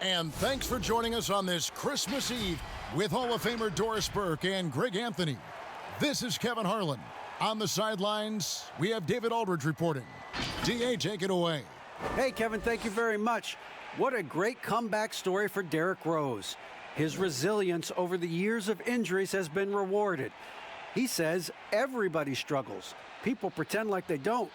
And thanks for joining us on this Christmas Eve with Hall of Famer Doris Burke and Greg Anthony. This is Kevin Harlan. On the sidelines, we have David Aldridge reporting. DA, take it away. Hey, Kevin, thank you very much. What a great comeback story for Derrick Rose. His resilience over the years of injuries has been rewarded. He says everybody struggles. People pretend like they don't.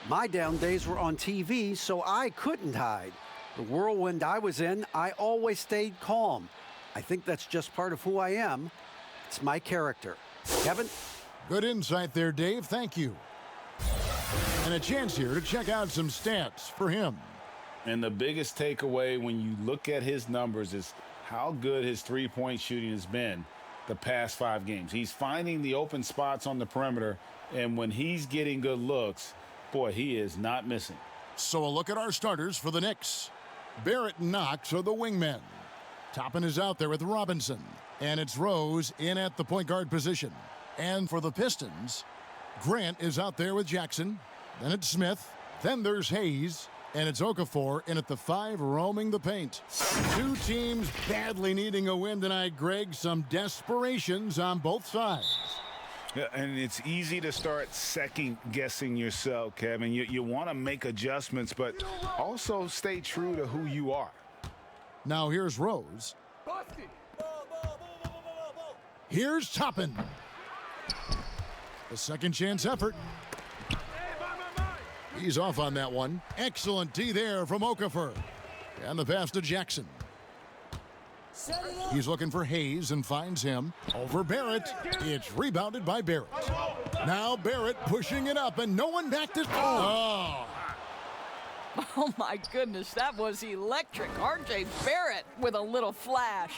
My down days were on TV, so I couldn't hide. The whirlwind I was in, I always stayed calm. I think that's just part of who I am. It's my character. Kevin? Good insight there, Dave. Thank you. And a chance here to check out some stats for him. And the biggest takeaway when you look at his numbers is how good his three-point shooting has been the past 5 games. He's finding the open spots on the perimeter, and when he's getting good looks, boy, he is not missing. So a look at our starters for the Knicks. Barrett and Knox are the wingmen. Toppin is out there with Robinson, and it's Rose in at the point guard position. And for the Pistons, Grant is out there with Jackson. Then it's Smith. Then there's Hayes. And it's Okafor in at the 5, roaming the paint. 2 teams badly needing a win tonight, Greg. Some desperations on both sides. Yeah, and it's easy to start second-guessing yourself, Kevin. You want to make adjustments, but also stay true to who you are. Now here's Rose. Here's Toppin. The second chance effort. He's off on that one. Excellent D there from Okafor. And the pass to Jackson. He's looking for Hayes and finds him. Over Barrett. It's rebounded by Barrett. Now Barrett pushing it up and no one back to... Oh! Oh, my goodness, that was electric. R.J. Barrett with a little flash.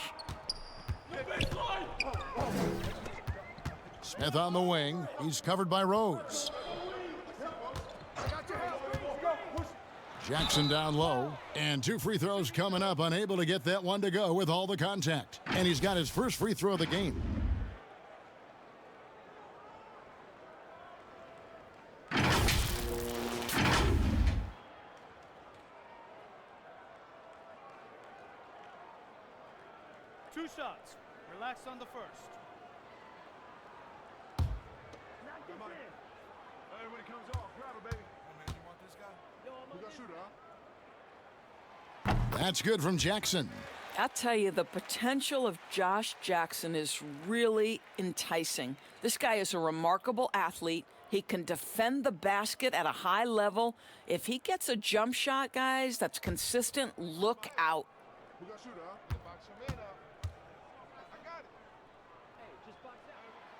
Smith on the wing. He's covered by Rose. Jackson down low. And 2 free throws coming up. Unable to get that one to go with all the contact. And he's got his first free throw of the game. Two shots. Relax on the first. Hey, when it comes off, grab it, baby. Oh, man, you want this guy? We got shooter, huh? That's good from Jackson. I'll tell you, the potential of Josh Jackson is really enticing. This guy is a remarkable athlete. He can defend the basket at a high level. If he gets a jump shot, guys, that's consistent, look out. We got shooter, huh? Box him in, I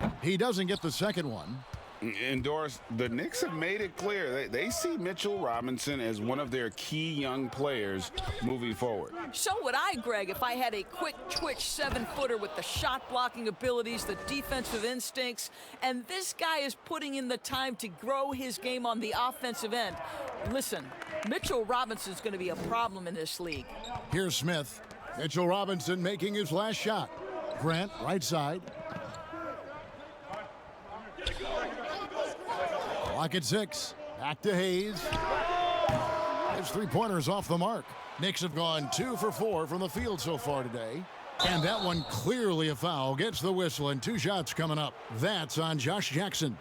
got it. He doesn't get the second one. And Doris, the Knicks have made it clear they see Mitchell Robinson as one of their key young players moving forward. So would I, Greg, if I had a quick twitch 7-footer with the shot blocking abilities, the defensive instincts, and this guy is putting in the time to grow his game on the offensive end. Listen, Mitchell Robinson's going to be a problem in this league. Here's Smith. Mitchell Robinson making his last shot. Grant, right side. Clock at 6. Back to Hayes. His 3-pointers off the mark. Knicks have gone 2 for 4 from the field so far today. And that one clearly a foul. Gets the whistle and 2 shots coming up. That's on Josh Jackson.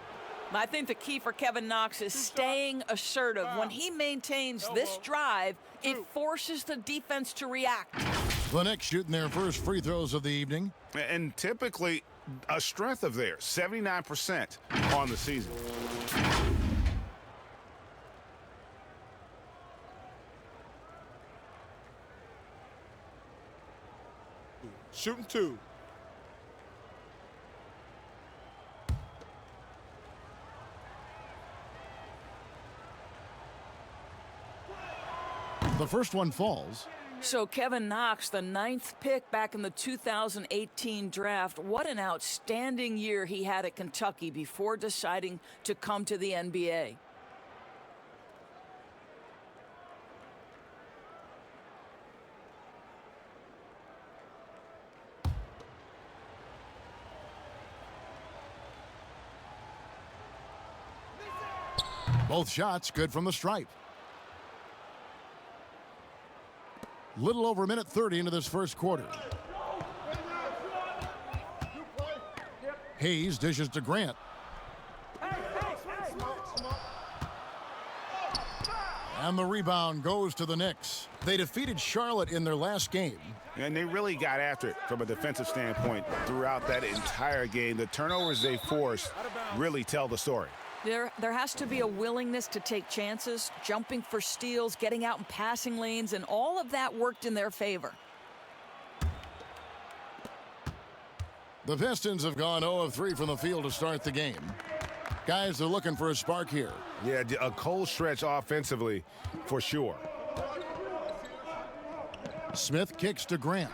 I think the key for Kevin Knox is staying assertive. When he maintains this drive, it forces the defense to react. The Knicks shooting their first free throws of the evening. And typically a strength of theirs, 79% on the season. Shooting 2. The first one falls. So Kevin Knox, the 9th pick back in the 2018 draft, what an outstanding year he had at Kentucky before deciding to come to the NBA. Both shots good from the stripe. Little over a minute 30 into this first quarter. Hayes dishes to Grant. And the rebound goes to the Knicks. They defeated Charlotte in their last game. And they really got after it from a defensive standpoint throughout that entire game. The turnovers they forced really tell the story. There has to be a willingness to take chances, jumping for steals, getting out in passing lanes, and all of that worked in their favor. The Pistons have gone 0 of 3 from the field to start the game. Guys, they're looking for a spark here. Yeah, a cold stretch offensively for sure. Smith kicks to Grant.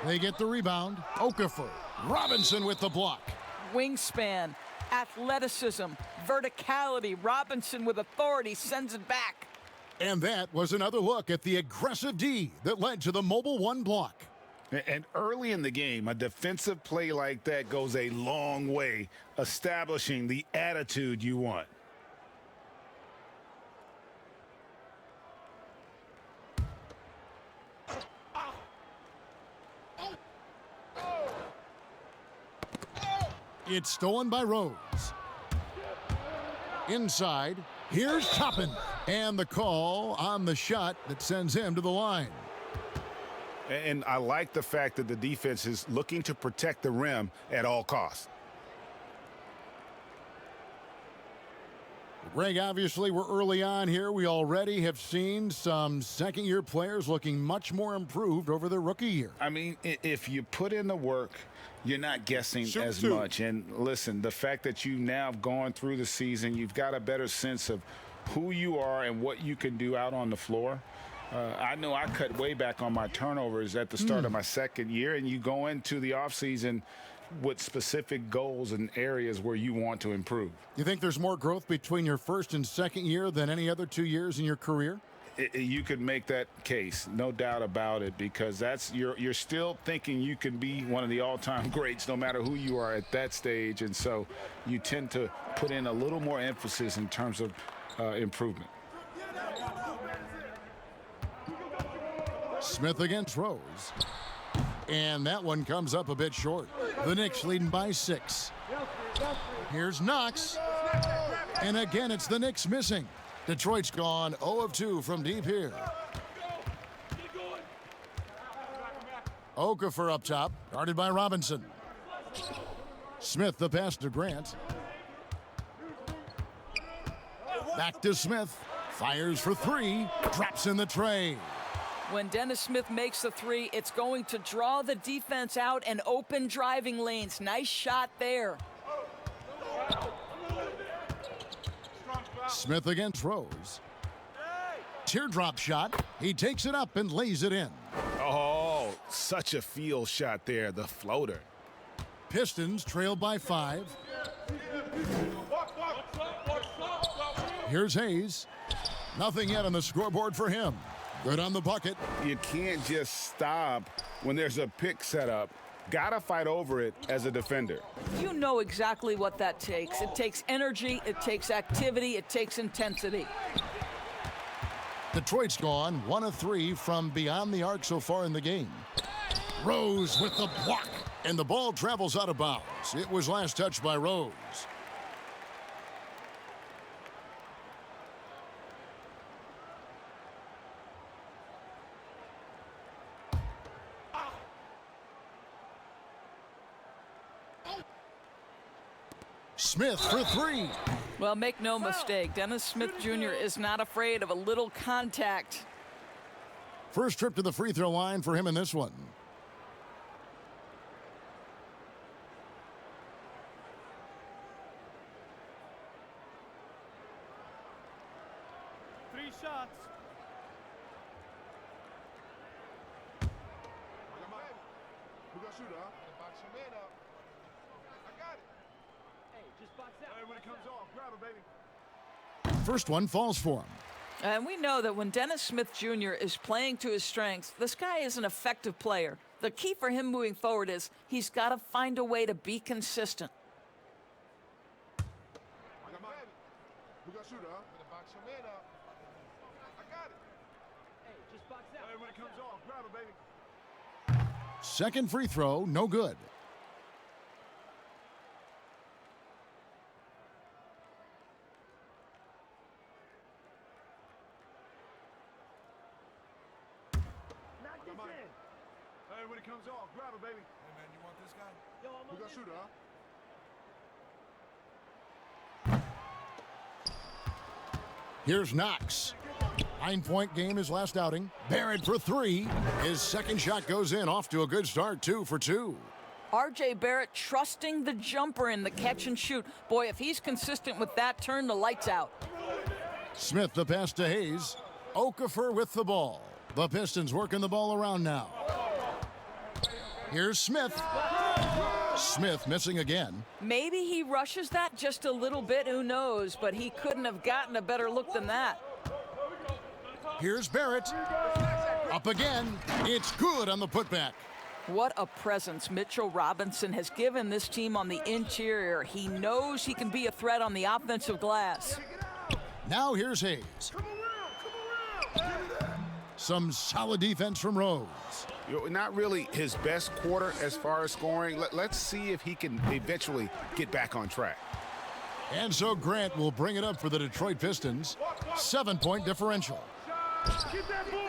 They get the rebound. Okafor. Robinson with the block. Wingspan, athleticism, verticality. Robinson with authority sends it back. And that was another look at the aggressive D that led to the mobile one block. And early in the game, a defensive play like that goes a long way, establishing the attitude you want. It's stolen by Rose. Inside, here's Toppin. And the call on the shot that sends him to the line. And I like the fact that the defense is looking to protect the rim at all costs. Greg, obviously, we're early on here. We already have seen some second-year players looking much more improved over their rookie year. I mean, if you put in the work, you're not guessing as much. And listen, the fact that you now have gone through the season, you've got a better sense of who you are and what you can do out on the floor. I know I cut way back on my turnovers at the start of my second year, and you go into the offseason with specific goals and areas where you want to improve. You think there's more growth between your first and second year than any other 2 years in your career? You could make that case, no doubt about it, because you're still thinking you can be one of the all-time greats no matter who you are at that stage, and so you tend to put in a little more emphasis in terms of improvement. Smith against Rose. And that one comes up a bit short. The Knicks leading by 6. Here's Knox. And again, it's the Knicks missing. Detroit's gone 0 of 2 from deep here. Okafor up top, guarded by Robinson. Smith the pass to Grant. Back to Smith. Fires for 3. Drops in the tray. When Dennis Smith makes the 3, it's going to draw the defense out and open driving lanes. Nice shot there. Smith against Rose. Teardrop shot. He takes it up and lays it in. Oh, such a feel shot there, the floater. Pistons trail by 5. Here's Hayes. Nothing yet on the scoreboard for him. Good on the bucket. You can't just stop when there's a pick set up. Gotta fight over it as a defender. You know exactly what that takes. It takes energy, it takes activity, it takes intensity. Detroit's gone 1 of 3 from beyond the arc so far in the game. Rose with the block. And the ball travels out of bounds. It was last touched by Rose. Smith for 3. Well, make no mistake, Dennis Smith Jr. is not afraid of a little contact. First trip to the free throw line for him in this one. Three shots. Who got shooter, huh? Box your man up. I got it. Hey, just box out. Hey, when it comes off, grab it, baby. First one falls for him. And we know that when Dennis Smith Jr. is playing to his strengths, this guy is an effective player. The key for him moving forward is he's got to find a way to be consistent. Who got shooter, huh? Box your man up. I got it. Hey, just box out. Hey, Second free throw, no good. Hey, when it comes off, grab it, baby. Hey, man, you want this guy? Yo, I'm on. We got shooter, huh? Here's Knox. 9-point game his last outing. Barrett for three. His second shot goes in, off to a good start, 2 for 2. R.J. Barrett trusting the jumper in the catch and shoot. Boy, if he's consistent with that, turn the lights out. Smith the pass to Hayes. Okafor with the ball. The Pistons working the ball around now. Here's Smith. Smith missing again. Maybe he rushes that just a little bit, who knows, but he couldn't have gotten a better look than that. Here's Barrett. Up again. It's good on the putback. What a presence Mitchell Robinson has given this team on the interior. He knows he can be a threat on the offensive glass. Now here's Hayes. Some solid defense from Rose. Not really his best quarter as far as scoring. Let's see if he can eventually get back on track. And so Grant will bring it up for the Detroit Pistons. 7-point differential.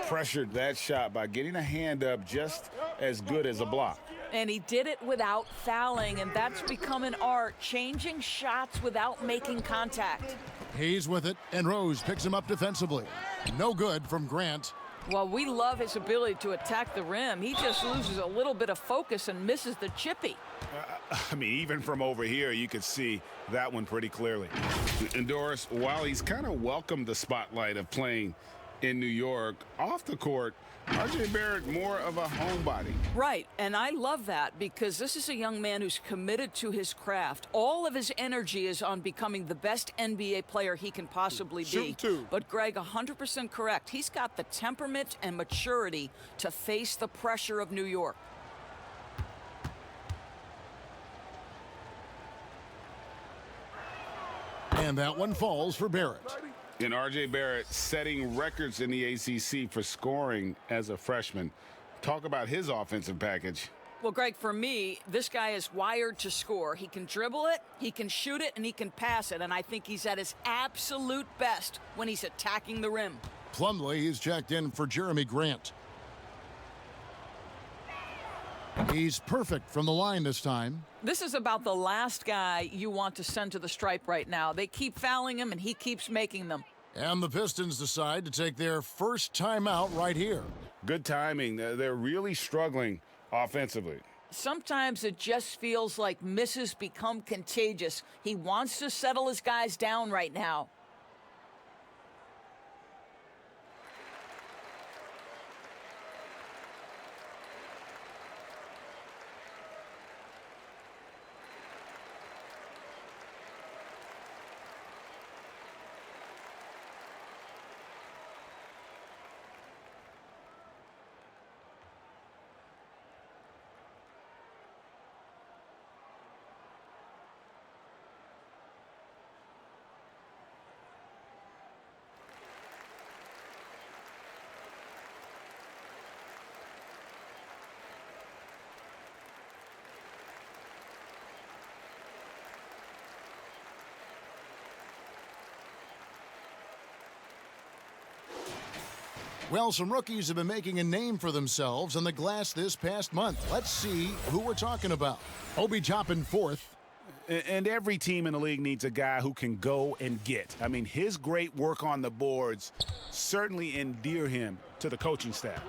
Pressured that shot by getting a hand up just as good as a block. And he did it without fouling, and that's become an art, changing shots without making contact. Hayes with it, and Rose picks him up defensively. No good from Grant. Well, we love his ability to attack the rim. He just loses a little bit of focus and misses the chippy. I mean, even from over here, you could see that one pretty clearly. And Doris, while he's kind of welcomed the spotlight of playing in New York, off the court, R.J. Barrett more of a homebody. Right, and I love that because this is a young man who's committed to his craft. All of his energy is on becoming the best NBA player he can possibly be. But Greg, 100% correct. He's got the temperament and maturity to face the pressure of New York. And that one falls for Barrett. And R.J. Barrett setting records in the ACC for scoring as a freshman. Talk about his offensive package. Well, Greg, for me, this guy is wired to score. He can dribble it, he can shoot it, and he can pass it. And I think he's at his absolute best when he's attacking the rim. Plumlee is checked in for Jeremy Grant. He's perfect from the line this time. This is about the last guy you want to send to the stripe right now. They keep fouling him, and he keeps making them. And the Pistons decide to take their first timeout right here. Good timing. They're really struggling offensively. Sometimes it just feels like misses become contagious. He wants to settle his guys down right now. Well, some rookies have been making a name for themselves on the glass this past month. Let's see who we're talking about. Obi Toppin fourth. And every team in the league needs a guy who can go and get. I mean, his great work on the boards certainly endear him to the coaching staff.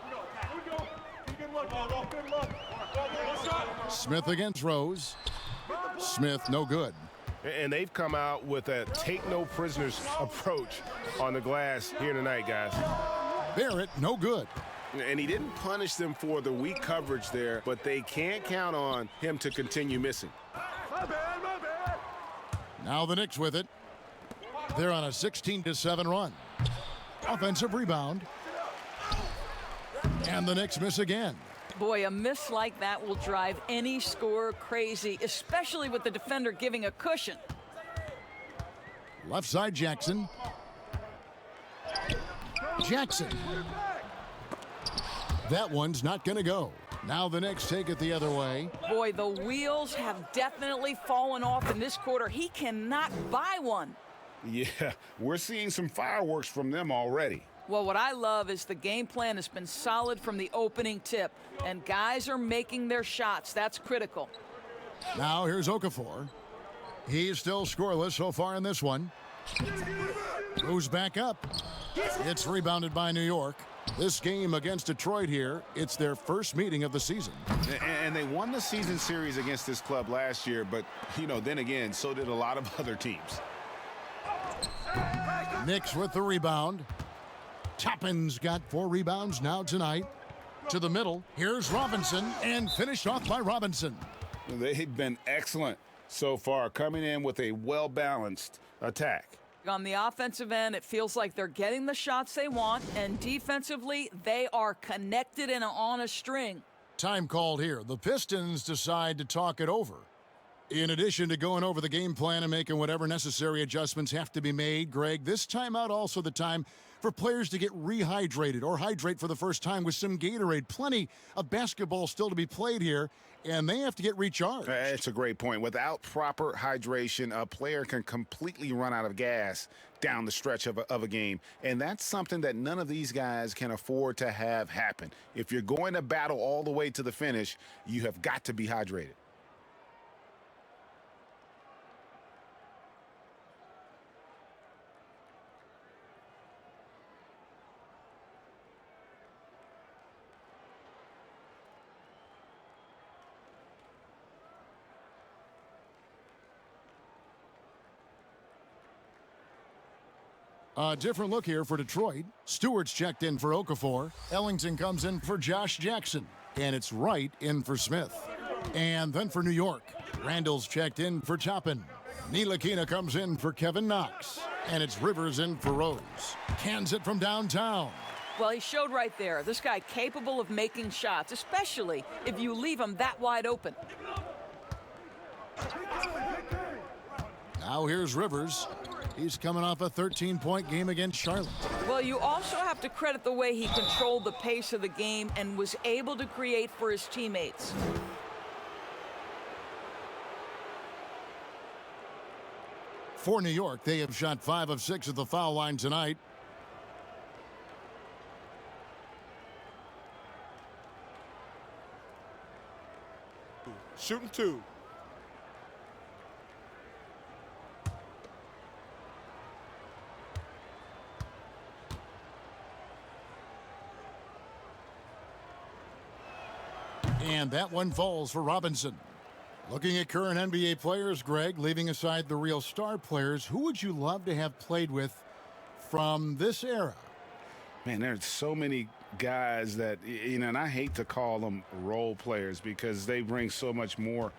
Smith against Rose. Smith, no good. And they've come out with a take-no-prisoners approach on the glass here tonight, guys. Barrett, no good. And he didn't punish them for the weak coverage there, but they can't count on him to continue missing. My bad. Now the Knicks with it. They're on a 16-7 run. Offensive rebound. And the Knicks miss again. Boy, a miss like that will drive any scorer crazy, especially with the defender giving a cushion. Left side, Jackson. Jackson. That one's not going to go. Now the Knicks take it the other way. Boy, the wheels have definitely fallen off in this quarter. He cannot buy one. Yeah, we're seeing some fireworks from them already. Well, what I love is the game plan has been solid from the opening tip, and guys are making their shots. That's critical. Now here's Okafor. He's still scoreless so far in this one. Moves back up. It's rebounded by New York. This game against Detroit here, it's their first meeting of the season. And they won the season series against this club last year, but, you know, then again, so did a lot of other teams. Knicks with the rebound. Toppin's got 4 rebounds now tonight. To the middle, here's Robinson, and finished off by Robinson. They've been excellent so far, coming in with a well-balanced attack. On the offensive end, it feels like they're getting the shots they want, and defensively, they are connected and on a string. Time called here. The Pistons decide to talk it over. In addition to going over the game plan and making whatever necessary adjustments have to be made, Greg, this timeout also the time for players to get rehydrated or hydrate for the first time with some Gatorade. Plenty of basketball still to be played here, and they have to get recharged. It's a great point. Without proper hydration, a player can completely run out of gas down the stretch of a game, and that's something that none of these guys can afford to have happen. If you're going to battle all the way to the finish, you have got to be hydrated. A different look here for Detroit. Stewart's checked in for Okafor. Ellington comes in for Josh Jackson. And it's Wright in for Smith. And then for New York, Randall's checked in for Toppin. Ntilikina comes in for Kevin Knox. And it's Rivers in for Rose. Cans it from downtown. Well, he showed right there. This guy capable of making shots, especially if you leave him that wide open. Now here's Rivers. He's coming off a 13-point game against Charlotte. Well, you also have to credit the way he controlled the pace of the game and was able to create for his teammates. For New York, they have shot 5 of 6 at the foul line tonight. Shooting 2. And that one falls for Robinson. Looking at current NBA players, Greg, leaving aside the real star players, who would you love to have played with from this era? Man, there's so many guys that, you know, and I hate to call them role players because they bring so much more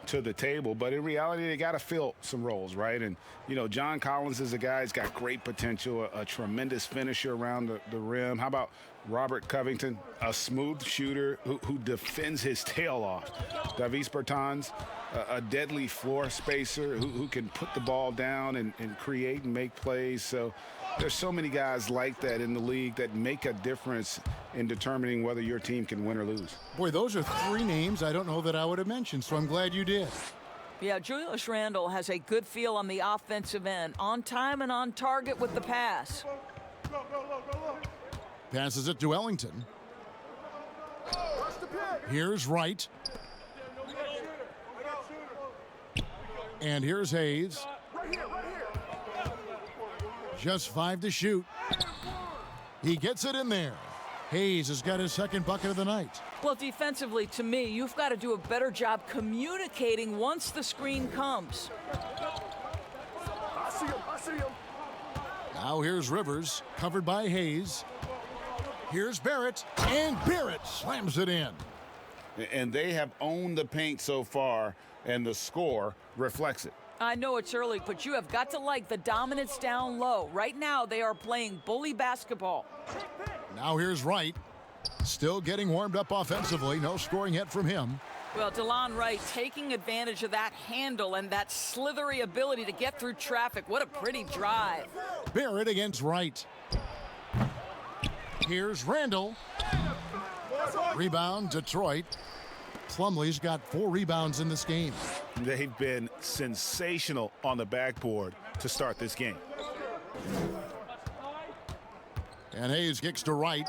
to the table, but in reality, they got to fill some roles, right? And, you know, John Collins is a guy who's got great potential, a tremendous finisher around the rim. How about Robert Covington, a smooth shooter who defends his tail off? Davis Bertans, a deadly floor spacer who can put the ball down and create and make plays. So there's so many guys like that in the league that make a difference in determining whether your team can win or lose. Boy, those are 3 names I don't know that I would have mentioned, so I'm glad you did. Yeah, Julius Randle has a good feel on the offensive end, on time and on target with the pass. Passes it to Ellington. Here's Wright. And here's Hayes. Just 5 to shoot. He gets it in there. Hayes has got his second bucket of the night. Well, defensively, to me, you've got to do a better job communicating once the screen comes. I see him. Now here's Rivers, covered by Hayes. Here's Barrett, and Barrett slams it in. And they have owned the paint so far, and the score reflects it. I know it's early, but you have got to like the dominance down low. Right now, they are playing bully basketball. Now here's Wright. Still getting warmed up offensively. No scoring yet from him. Well, DeLon Wright taking advantage of that handle and that slithery ability to get through traffic. What a pretty drive. Barrett against Wright. Here's Randall. Rebound, Detroit. Plumlee's got 4 rebounds in this game. They've been sensational on the backboard to start this game. And Hayes kicks to right.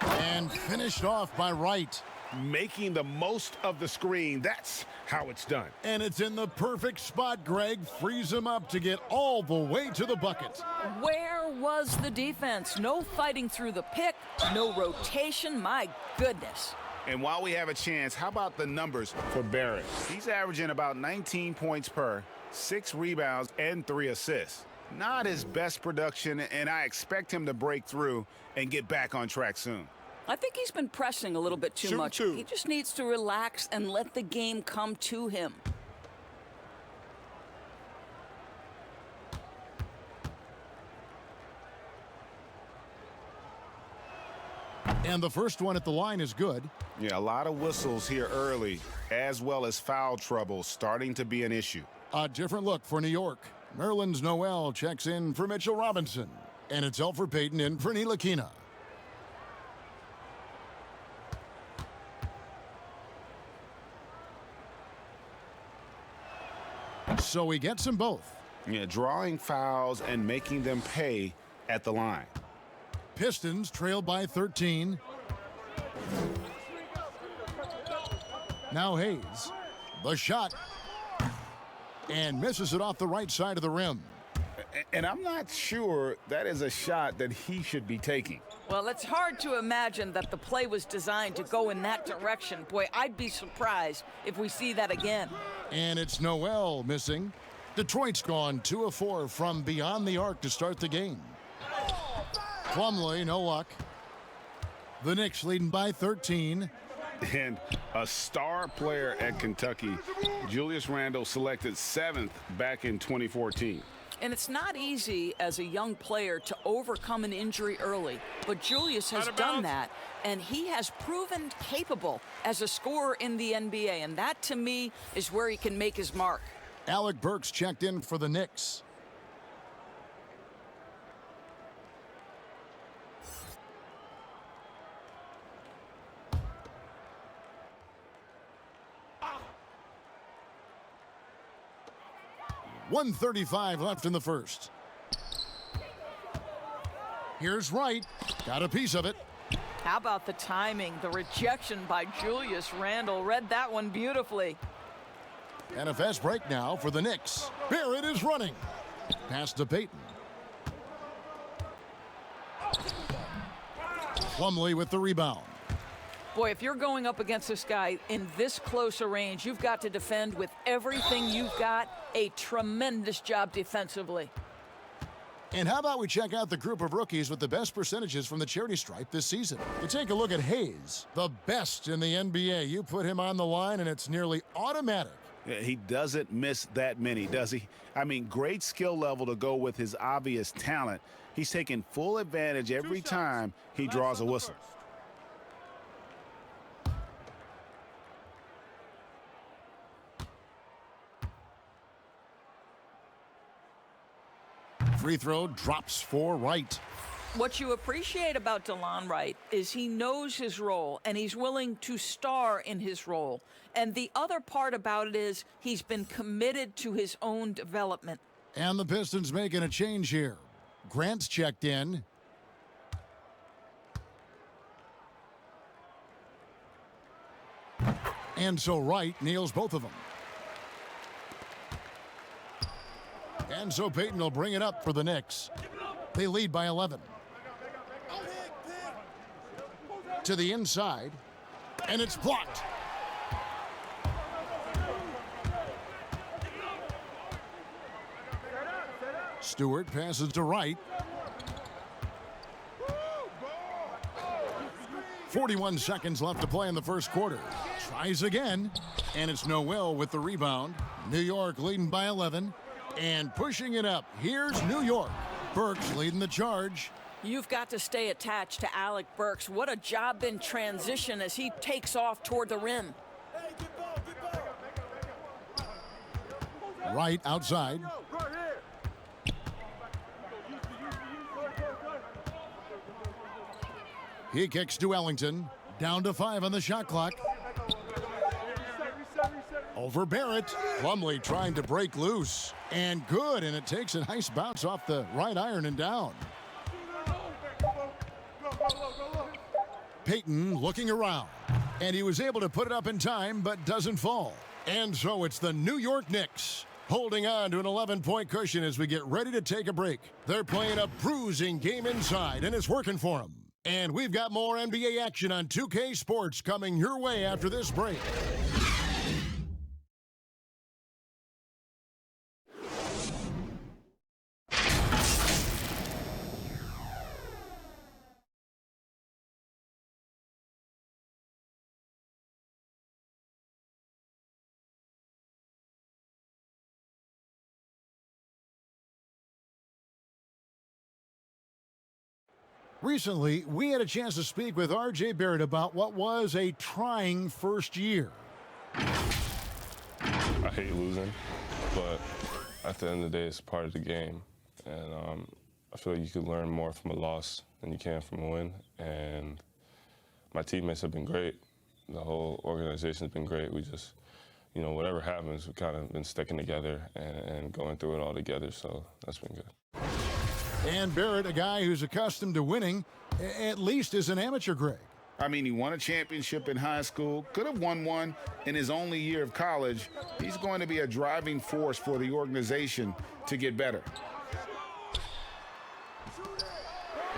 And finished off by Wright. Making the most of the screen. That's how it's done. And it's in the perfect spot, Greg. Frees him up to get all the way to the bucket. Where was the defense? No fighting through the pick, no rotation. My goodness. And while we have a chance, how about the numbers for Barrett? He's averaging about 19 points per, 6 rebounds, and 3 assists. Not his best production, and I expect him to break through and get back on track soon. I think he's been pressing a little bit too much. He just needs to relax and let the game come to him. And the first one at the line is good. Yeah, a lot of whistles here early, as well as foul trouble starting to be an issue. A different look for New York. Merlin's Noel checks in for Mitchell Robinson. And it's Elfrid Payton in for Ntilikina. So he gets them both. Yeah, drawing fouls and making them pay at the line. Pistons trail by 13. Now Hayes. The shot. And misses it off the right side of the rim. And I'm not sure that is a shot that he should be taking. Well, it's hard to imagine that the play was designed to go in that direction. Boy, I'd be surprised if we see that again. And it's Noel missing. Detroit's gone 2 of 4 from beyond the arc to start the game. Plumlee, no luck. The Knicks leading by 13. And a star player at Kentucky, Julius Randle, selected 7th back in 2014. And it's not easy as a young player to overcome an injury early, but Julius has done that, and he has proven capable as a scorer in the NBA, and that, to me, is where he can make his mark. Alec Burks checked in for the Knicks. .135 left in the first. Here's Wright. Got a piece of it. How about the timing? The rejection by Julius Randle. Read that one beautifully. And a fast break now for the Knicks. Barrett is running. Pass to Payton. Plumlee with the rebound. Boy, if you're going up against this guy in this close a range, you've got to defend with everything you've got. A tremendous job defensively. And how about we check out the group of rookies with the best percentages from the charity stripe this season? You take a look at Hayes, the best in the NBA. You put him on the line, and it's nearly automatic. Yeah, he doesn't miss that many, does he? I mean, great skill level to go with his obvious talent. He's taking full advantage every time he draws a whistle. Free throw drops for Wright. What you appreciate about DeLon Wright is he knows his role, and he's willing to star in his role. And the other part about it is he's been committed to his own development. And the Pistons making a change here. Grant's checked in. And so Wright nails both of them. And so Payton will bring it up for the Knicks. They lead by 11. To the inside, and it's blocked. Stewart passes to Wright. 41 seconds left to play in the first quarter. Tries again, and it's Noel with the rebound. New York leading by 11. And pushing it up, here's New York. Burks leading the charge. You've got to stay attached to Alec Burks. What a job in transition as he takes off toward the rim. Wright outside. He kicks to Ellington. Down to 5 on the shot clock. Over Barrett. Plumlee trying to break loose. And good, and it takes a nice bounce off the right iron and down. Payton looking around. And he was able to put it up in time, but doesn't fall. And so it's the New York Knicks holding on to an 11-point cushion as we get ready to take a break. They're playing a bruising game inside, and it's working for them. And we've got more NBA action on 2K Sports coming your way after this break. Recently, we had a chance to speak with R.J. Barrett about what was a trying first year. I hate losing, but at the end of the day, it's part of the game. And I feel like you could learn more from a loss than you can from a win. And my teammates have been great. The whole organization has been great. We just, you know, whatever happens, we've kind of been sticking together and going through it all together, so that's been good. And Barrett, a guy who's accustomed to winning, at least as an amateur, Greg. I mean, he won a championship in high school, could have won one in his only year of college. He's going to be a driving force for the organization to get better.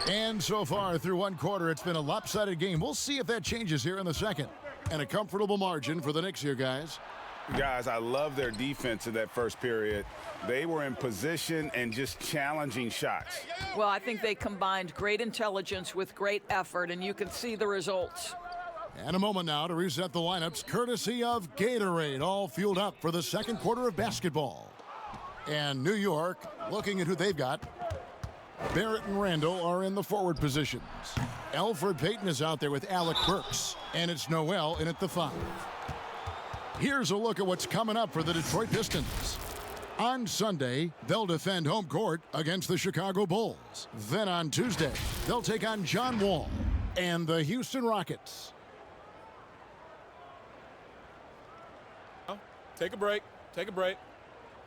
And so far, through one quarter, it's been a lopsided game. We'll see if that changes here in the second. And a comfortable margin for the Knicks here, guys. Guys, I love their defense in that first period. They were in position and just challenging shots. Well, I think they combined great intelligence with great effort, and you can see the results. And a moment now to reset the lineups, courtesy of Gatorade, all fueled up for the second quarter of basketball. And New York, looking at who they've got, Barrett and Randall are in the forward positions. Elfrid Payton is out there with Alec Burks, and it's Noel in at the 5. Here's a look at what's coming up for the Detroit Pistons. On Sunday, they'll defend home court against the Chicago Bulls. Then on Tuesday, they'll take on John Wall and the Houston Rockets. Take a break. Take a break.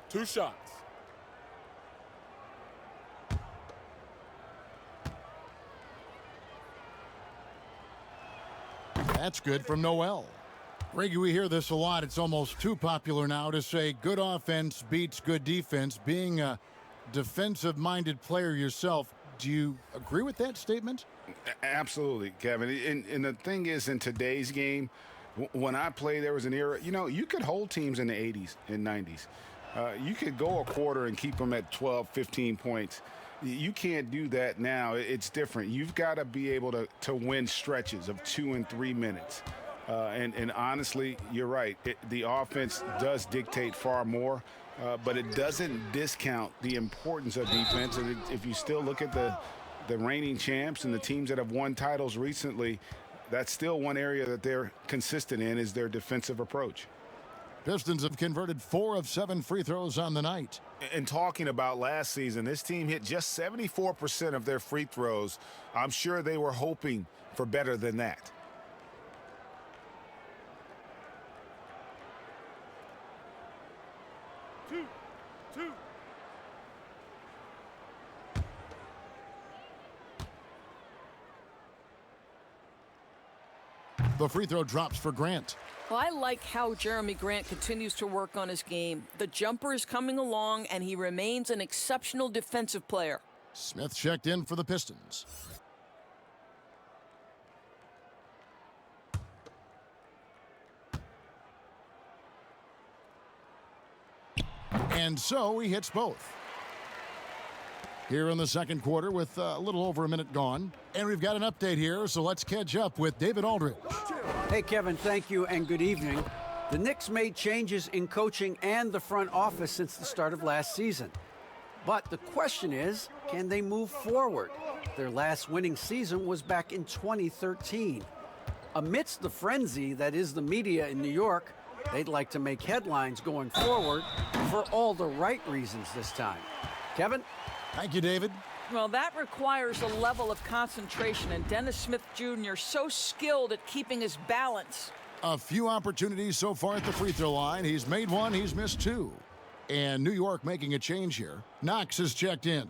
2 shots. That's good from Noel. Greggy, we hear this a lot. It's almost too popular now to say good offense beats good defense. Being a defensive-minded player yourself, do you agree with that statement? Absolutely, Kevin. And the thing is, in today's game, when I played, there was an era, you know, you could hold teams in the 80s and 90s. You could go a quarter and keep them at 12, 15 points. You can't do that now. It's different. You've got to be able to win stretches of 2 and 3 minutes. And honestly, you're right. The offense does dictate far more, but it doesn't discount the importance of defense. And if you still look at the reigning champs and the teams that have won titles recently, that's still one area that they're consistent in is their defensive approach. Pistons have converted 4 of 7 free throws on the night. And talking about last season, this team hit just 74% of their free throws. I'm sure they were hoping for better than that. Two. The free throw drops for Grant. Well, I like how Jeremy Grant continues to work on his game. The jumper is coming along, and he remains an exceptional defensive player. Smith checked in for the Pistons. And so he hits both. Here in the second quarter with a little over a minute gone. And we've got an update here, so let's catch up with David Aldridge. Hey, Kevin, thank you and good evening. The Knicks made changes in coaching and the front office since the start of last season. But the question is, can they move forward? Their last winning season was back in 2013. Amidst the frenzy that is the media in New York, they'd like to make headlines going forward for all the right reasons this time. Kevin? Thank you, David. Well, that requires a level of concentration, and Dennis Smith Jr. so skilled at keeping his balance. A few opportunities so far at the free throw line. He's made one, he's missed two. And New York making a change here. Knox is checked in.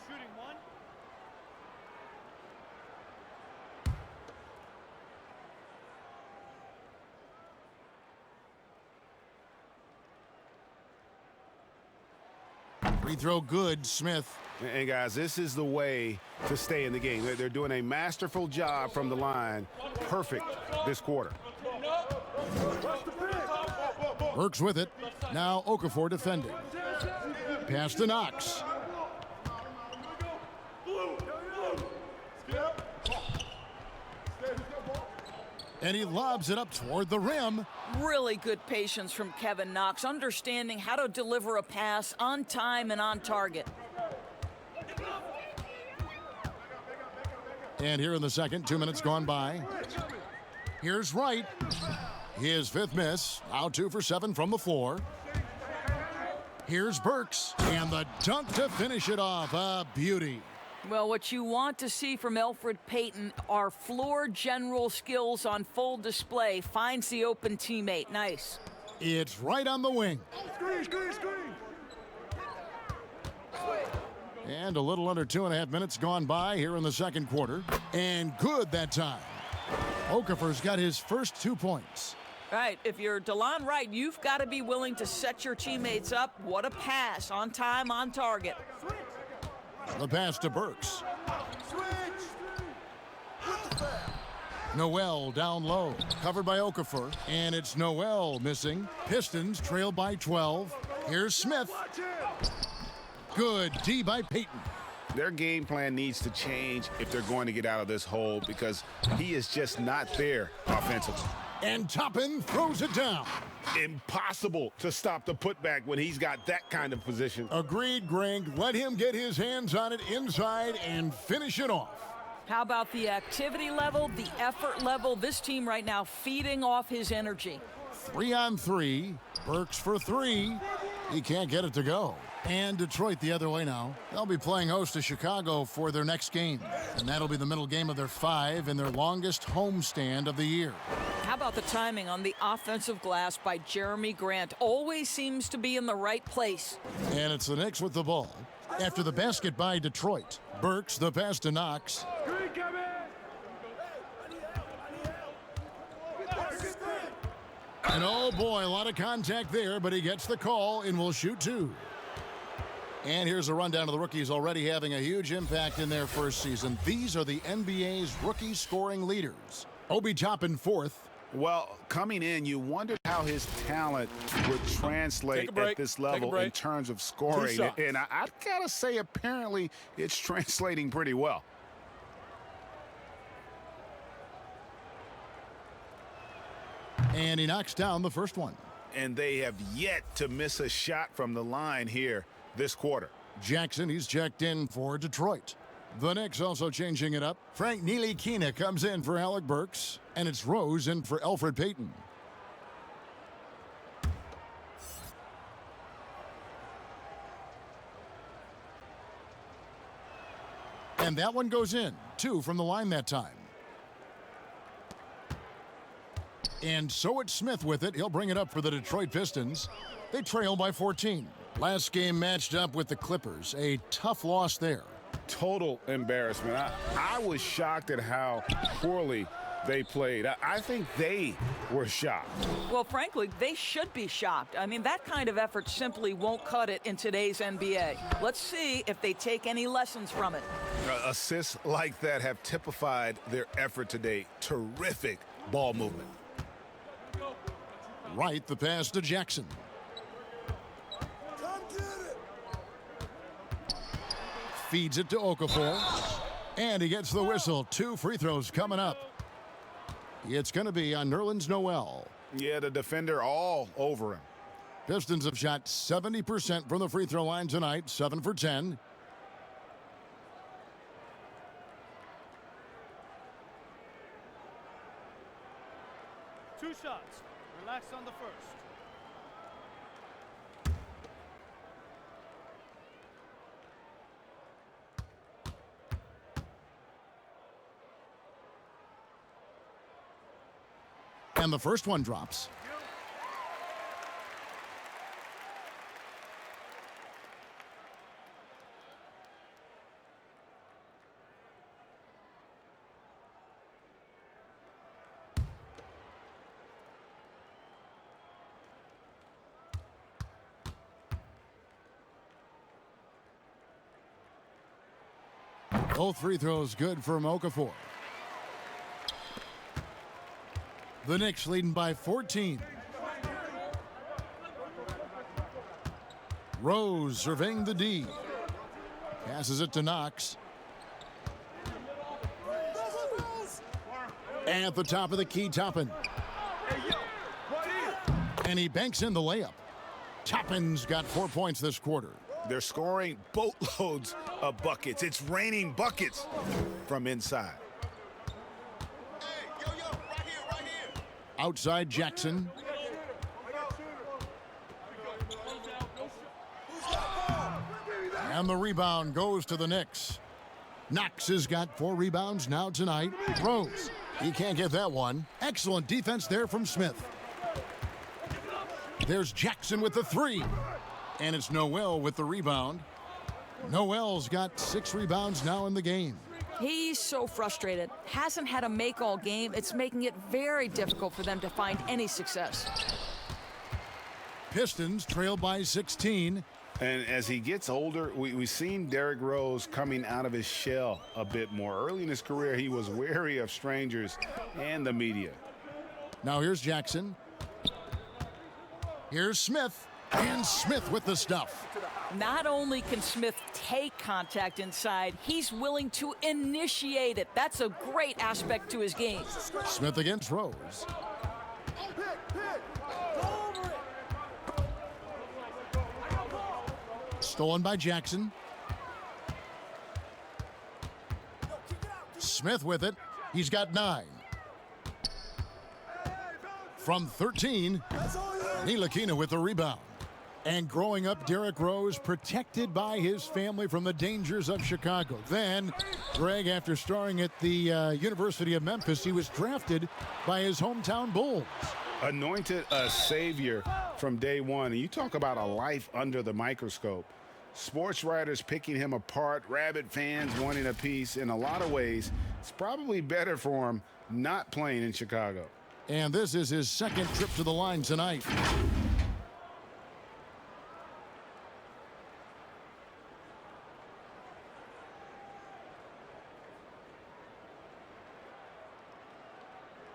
Shooting one. Free throw good, Smith. And guys, this is the way to stay in the game. They're doing a masterful job from the line. Perfect this quarter. Burks with it. Now Okafor defending. Pass to Knox. And he lobs it up toward the rim. Really good patience from Kevin Knox, understanding how to deliver a pass on time and on target. And here in the second, 2 minutes gone by. Here's Wright. His fifth miss. Now 2 for 7 from the floor. Here's Burks. And the dunk to finish it off. A beauty. Well, what you want to see from Elfrid Payton are floor general skills on full display. Finds the open teammate. Nice. It's right on the wing. And a little under 2.5 minutes gone by here in the second quarter. And good that time. Okafor's got his first 2 points. Right, if you're DeLon Wright, you've got to be willing to set your teammates up. What a pass, on time, on target. The pass to Burks. Noel down low, covered by Okafor, and it's Noel missing. Pistons trail by 12. Here's Smith. Good D by Payton. Their game plan needs to change if they're going to get out of this hole because he is just not there offensively. And Toppin throws it down. Impossible to stop the putback when he's got that kind of position. Agreed, Greg. Let him get his hands on it inside and finish it off. How about the activity level, the effort level? This team right now feeding off his energy. 3 on 3. Burks for 3. He can't get it to go. And Detroit the other way now. They'll be playing host to Chicago for their next game. And that'll be the middle game of their 5 and their longest homestand of the year. How about the timing on the offensive glass by Jeremy Grant? Always seems to be in the right place. And it's the Knicks with the ball. After the basket by Detroit. Burks, the pass to Knox. And oh boy, a lot of contact there, but he gets the call and will shoot 2. And here's a rundown of the rookies already having a huge impact in their first season. These are the NBA's rookie scoring leaders. Obi Toppin 4th. Well, coming in, you wondered how his talent would translate at this level in terms of scoring. And I gotta say, apparently, it's translating pretty well. And he knocks down the first one. And they have yet to miss a shot from the line here this quarter. Jackson, he's checked in for Detroit. The Knicks also changing it up. Frank Ntilikina comes in for Alec Burks. And it's Rose in for Elfrid Payton. And that one goes in. 2 from the line that time. And so it's Smith with it. He'll bring it up for the Detroit Pistons. They trail by 14. Last game matched up with the Clippers. A tough loss there. Total embarrassment. I was shocked at how poorly they played. I think they were shocked. Well, frankly, they should be shocked. I mean, that kind of effort simply won't cut it in today's NBA. Let's see if they take any lessons from it. Assists like that have typified their effort today. Terrific ball movement. Right, the pass to Jackson. Feeds it to Okafor. And he gets the whistle. 2 free throws coming up. It's going to be on Nerlens Noel. Yeah, the defender all over him. Pistons have shot 70% from the free throw line tonight. 7 for 10. Two shots. Relax on the first. And the first one drops. Both free throws good for Okafor. The Knicks leading by 14. Rose surveying the D. Passes it to Knox. At the top of the key, Toppin. And he banks in the layup. Toppin's got 4 points this quarter. They're scoring boatloads of buckets. It's raining buckets from inside. Outside Jackson. And the rebound goes to the Knicks. Knox has got 4 rebounds now tonight. Rose, he can't get that one. Excellent defense there from Smith. There's Jackson with the 3. And it's Noel with the rebound. Noel's got 6 rebounds now in the game. He's so frustrated. Hasn't had a make all game. It's making it very difficult for them to find any success. Pistons trail by 16. And as he gets older, we've seen Derrick Rose coming out of his shell a bit more. Early in his career, he was wary of strangers and the media. Now here's Jackson. Here's Smith. And Smith with the stuff. Not only can Smith take contact inside, he's willing to initiate it. That's a great aspect to his game. Smith against Rose. Stolen by Jackson. Smith with it. He's got 9. From 13, Ntilikina with the rebound. And growing up, Derrick Rose protected by his family from the dangers of Chicago. Then, Greg, after starring at the University of Memphis, he was drafted by his hometown Bulls. Anointed a savior from day one. And you talk about a life under the microscope. Sports writers picking him apart, rabid fans wanting a piece. In a lot of ways, it's probably better for him not playing in Chicago. And this is his second trip to the line tonight.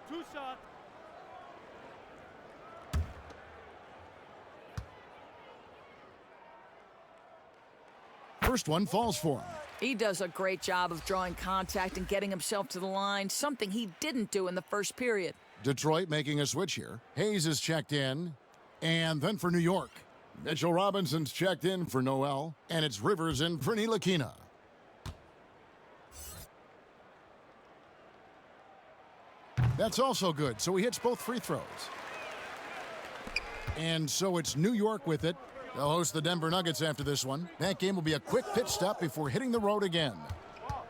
Two shots. First one falls for him. He does a great job of drawing contact and getting himself to the line, something he didn't do in the first period. Detroit making a switch here. Hayes is checked in. And then for New York, Mitchell Robinson's checked in for Noel. And it's Rivers in for Ntilikina. That's also good, so he hits both free throws. And so it's New York with it. They'll host the Denver Nuggets after this one. That game will be a quick pit stop before hitting the road again.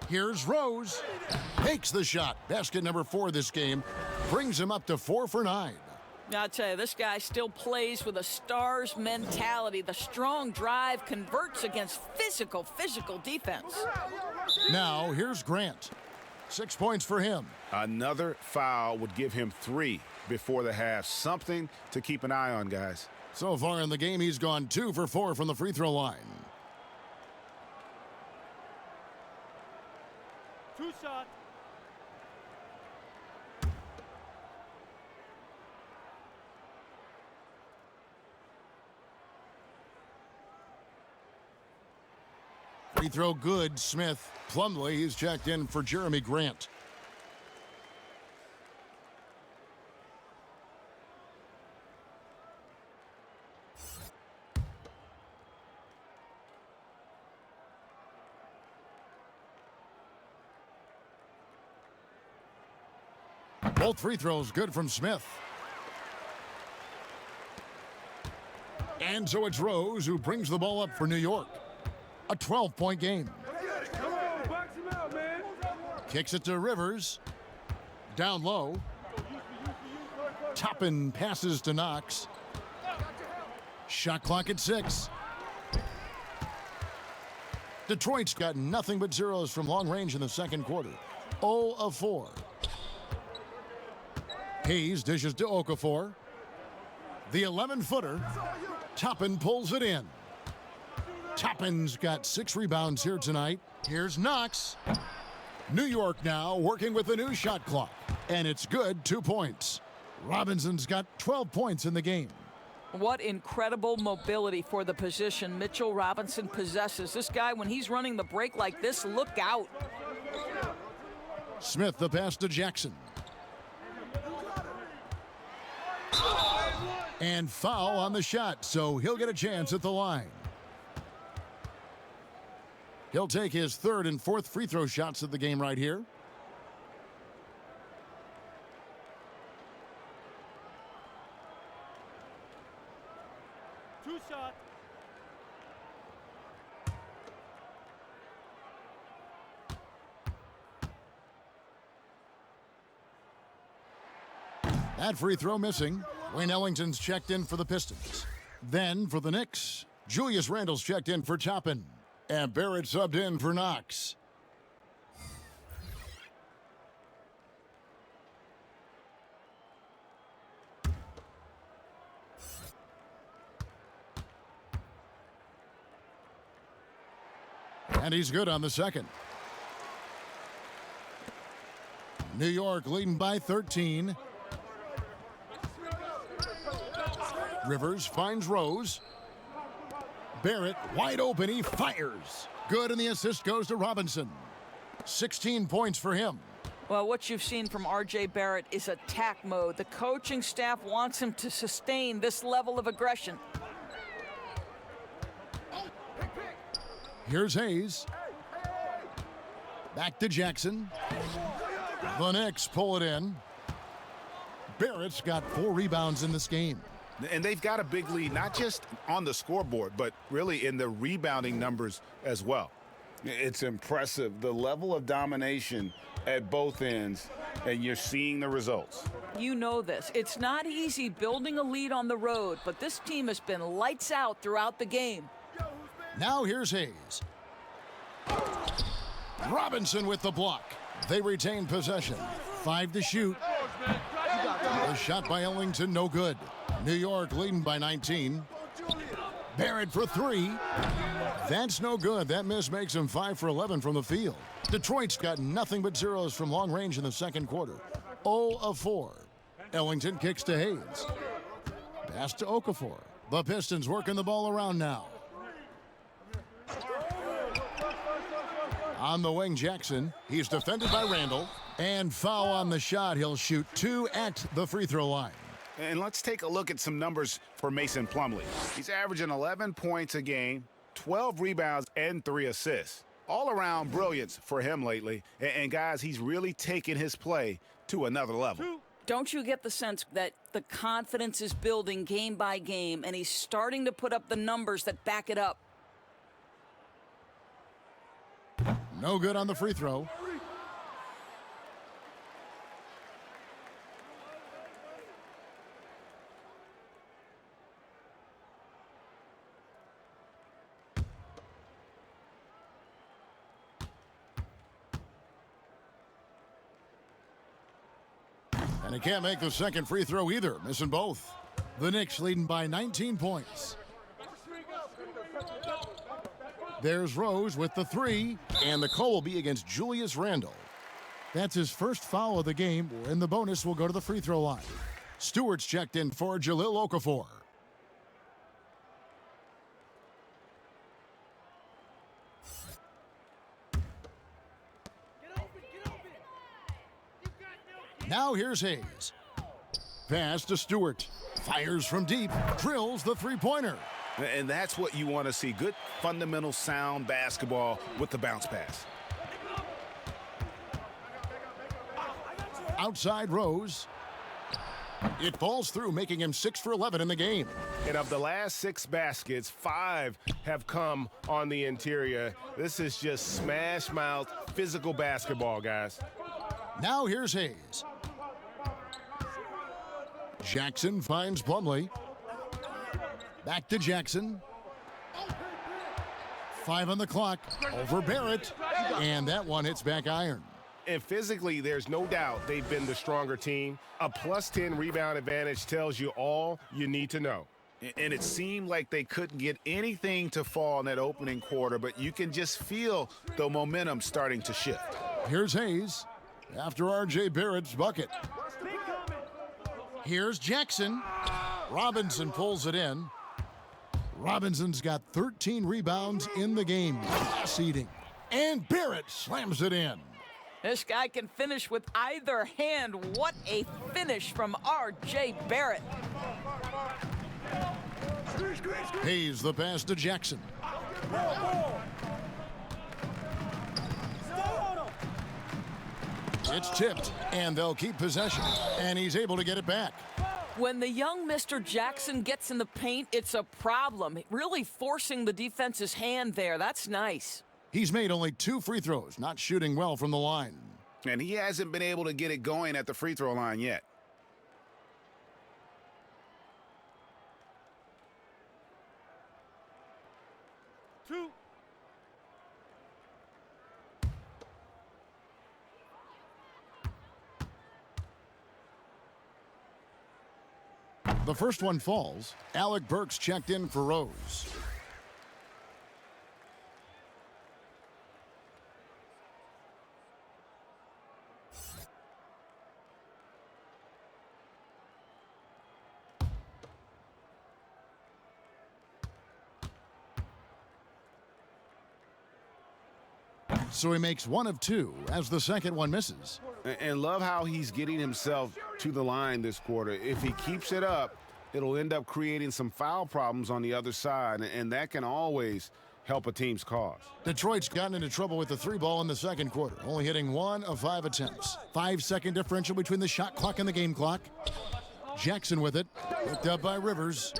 Here's Rose. Takes the shot. Basket number 4 this game. Brings him up to 4 for 9. I'll tell you, this guy still plays with a Stars mentality. The strong drive converts against physical defense. Now, here's Grant. 6 points for him. Another foul would give him 3 before the half. Something to keep an eye on, guys. So far in the game, he's gone 2 for 4 from the free throw line. Two shots. Free throw good, Smith. Plumlee, he's checked in for Jeremy Grant. Both free throws good from Smith. And so it's Rose who brings the ball up for New York. A 12-point game. Kicks it to Rivers. Down low. Toppin passes to Knox. Shot clock at 6. Detroit's got nothing but zeros from long range in the second quarter. 0 of 4. Hayes dishes to Okafor. The 11-footer. Toppin pulls it in. Toppin's got 6 rebounds here tonight. Here's Knox. New York now working with the new shot clock. And it's good, 2 points. Robinson's got 12 points in the game. What incredible mobility for the position Mitchell Robinson possesses. This guy, when he's running the break like this, look out. Smith the pass to Jackson. And foul on the shot, so he'll get a chance at the line. He'll take his 3rd and 4th free throw shots of the game right here. Two shots. That free throw missing. Wayne Ellington's checked in for the Pistons. Then for the Knicks, Julius Randle's checked in for Toppin. And Barrett subbed in for Knox. And he's good on the second. New York leading by 13. Rivers finds Rose. Barrett wide open, he fires. Good, and the assist goes to Robinson. 16 points for him. Well, what you've seen from R.J. Barrett is attack mode. The coaching staff wants him to sustain this level of aggression. Here's Hayes. Back to Jackson. The Knicks pull it in. Barrett's got 4 rebounds in this game. And they've got a big lead, not just on the scoreboard, but really in the rebounding numbers as well. It's impressive, the level of domination at both ends, and you're seeing the results. You know this. It's not easy building a lead on the road, but this team has been lights out throughout the game. Now here's Hayes. Robinson with the block. They retain possession. 5 to shoot. The shot by Ellington, no good. New York leading by 19. Barrett for 3. That's no good. That miss makes him 5 for 11 from the field. Detroit's got nothing but zeros from long range in the second quarter. 0 of 4. Ellington kicks to Hayes. Pass to Okafor. The Pistons working the ball around now. On the wing, Jackson. He's defended by Randle. And foul on the shot. He'll shoot 2 at the free throw line. And let's take a look at some numbers for Mason Plumlee. He's averaging 11 points a game, 12 rebounds, and 3 assists. All around brilliance for him lately. And guys, he's really taken his play to another level. Don't you get the sense that the confidence is building game by game, and he's starting to put up the numbers that back it up? No good on the free throw. And he can't make the second free throw either, missing both. The Knicks leading by 19 points. There's Rose with the 3, and the call will be against Julius Randle. That's his first foul of the game, and the bonus will go to the free throw line. Stewart's checked in for Jahlil Okafor. Now here's Hayes. Pass to Stewart. Fires from deep. Drills the three-pointer. And that's what you want to see. Good, fundamental, sound basketball with the bounce pass. Outside Rose. It falls through, making him 6 for 11 in the game. And of the last 6 baskets, 5 have come on the interior. This is just smash mouth, physical basketball, guys. Now here's Hayes. Jackson finds Plumlee. Back to Jackson. 5 on the clock. Over Barrett. And that one hits back iron. And physically, there's no doubt they've been the stronger team. A +10 rebound advantage tells you all you need to know. And it seemed like they couldn't get anything to fall in that opening quarter, but you can just feel the momentum starting to shift. Here's Hayes after R.J. Barrett's bucket. Here's Jackson. Robinson pulls it in. Robinson's got 13 rebounds in the game. Seeding. And Barrett slams it in. This guy can finish with either hand. What a finish from R.J. Barrett. Hayes the pass to Jackson. It's tipped, and they'll keep possession, and he's able to get it back. When the young Mr. Jackson gets in the paint, it's a problem. Really forcing the defense's hand there. That's nice. He's made only 2 free throws, not shooting well from the line. And he hasn't been able to get it going at the free throw line yet. The first one falls. Alec Burks checked in for Rose. So he makes 1 of 2 as the second one misses. And love how he's getting himself to the line this quarter. If he keeps it up, it'll end up creating some foul problems on the other side, and that can always help a team's cause. Detroit's gotten into trouble with the 3 ball in the second quarter, only hitting 1 of 5 attempts. 5-second differential between the shot clock and the game clock. Jackson with it, picked up by Rivers.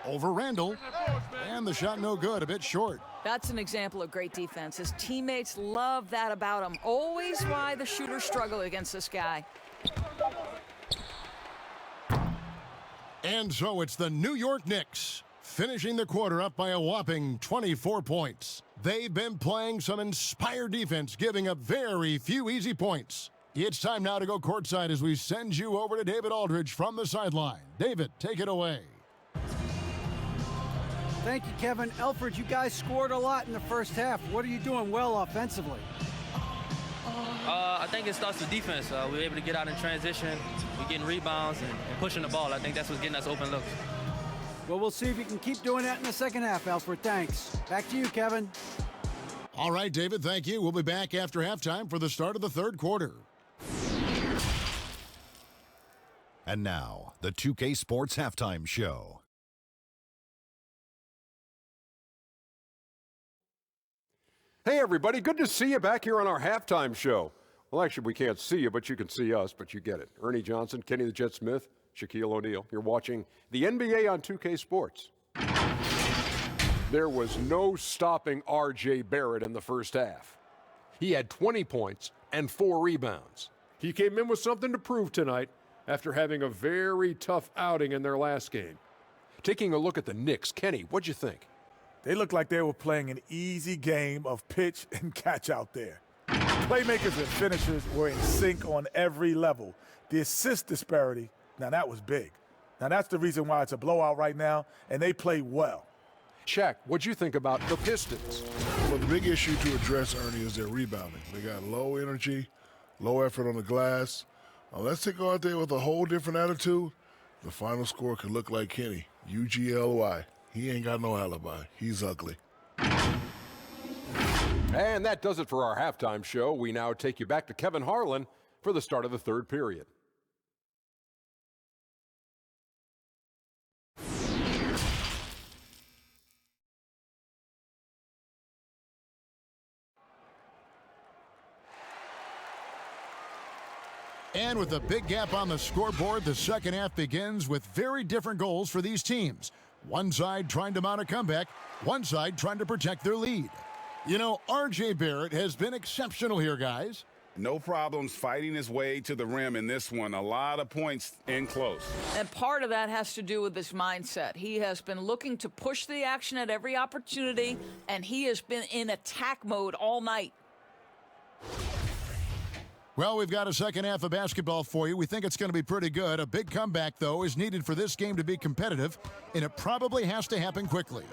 Over Randall, and the shot no good, a bit short. That's an example of great defense. His teammates love that about him. Always why the shooters struggle against this guy. And so it's the New York Knicks, finishing the quarter up by a whopping 24 points. They've been playing some inspired defense, giving up very few easy points. It's time now to go courtside as we send you over to David Aldridge from the sideline. David, take it away. Thank you, Kevin. Elfrid, you guys scored a lot in the first half. What are you doing well offensively? I think it starts with defense. We're able to get out in transition. We're getting rebounds and pushing the ball. I think that's what's getting us open looks. Well, we'll see if you can keep doing that in the second half, Elfrid. Thanks. Back to you, Kevin. All right, David, thank you. We'll be back after halftime for the start of the third quarter. And now, the 2K Sports Halftime Show. Hey, everybody. Good to see you back here on our halftime show. Well, actually, we can't see you, but you can see us, but you get it. Ernie Johnson, Kenny the Jet Smith, Shaquille O'Neal. You're watching the NBA on 2K Sports. There was no stopping R.J. Barrett in the first half. He had 20 points and 4 rebounds. He came in with something to prove tonight after having a very tough outing in their last game. Taking a look at the Knicks, Kenny, what'd you think? They looked like they were playing an easy game of pitch and catch out there. Playmakers and finishers were in sync on every level. The assist disparity, now that was big. Now that's the reason why it's a blowout right now, and they play well. Shaq, what'd you think about the Pistons? Well, the big issue to address, Ernie, is their rebounding. They got low energy, low effort on the glass. Unless they go out there with a whole different attitude, the final score could look like Kenny, UGLY. He ain't got no alibi. He's ugly. And that does it for our halftime show. We now take you back to Kevin Harlan for the start of the third period. And with a big gap on the scoreboard, the second half begins with very different goals for these teams. One side trying to mount a comeback, one side trying to protect their lead. You know, R.J. Barrett has been exceptional here, guys. No problems fighting his way to the rim in this one. A lot of points in close. And part of that has to do with his mindset. He has been looking to push the action at every opportunity, and he has been in attack mode all night. Well, we've got a second half of basketball for you. We think it's going to be pretty good. A big comeback, though, is needed for this game to be competitive, and it probably has to happen quickly.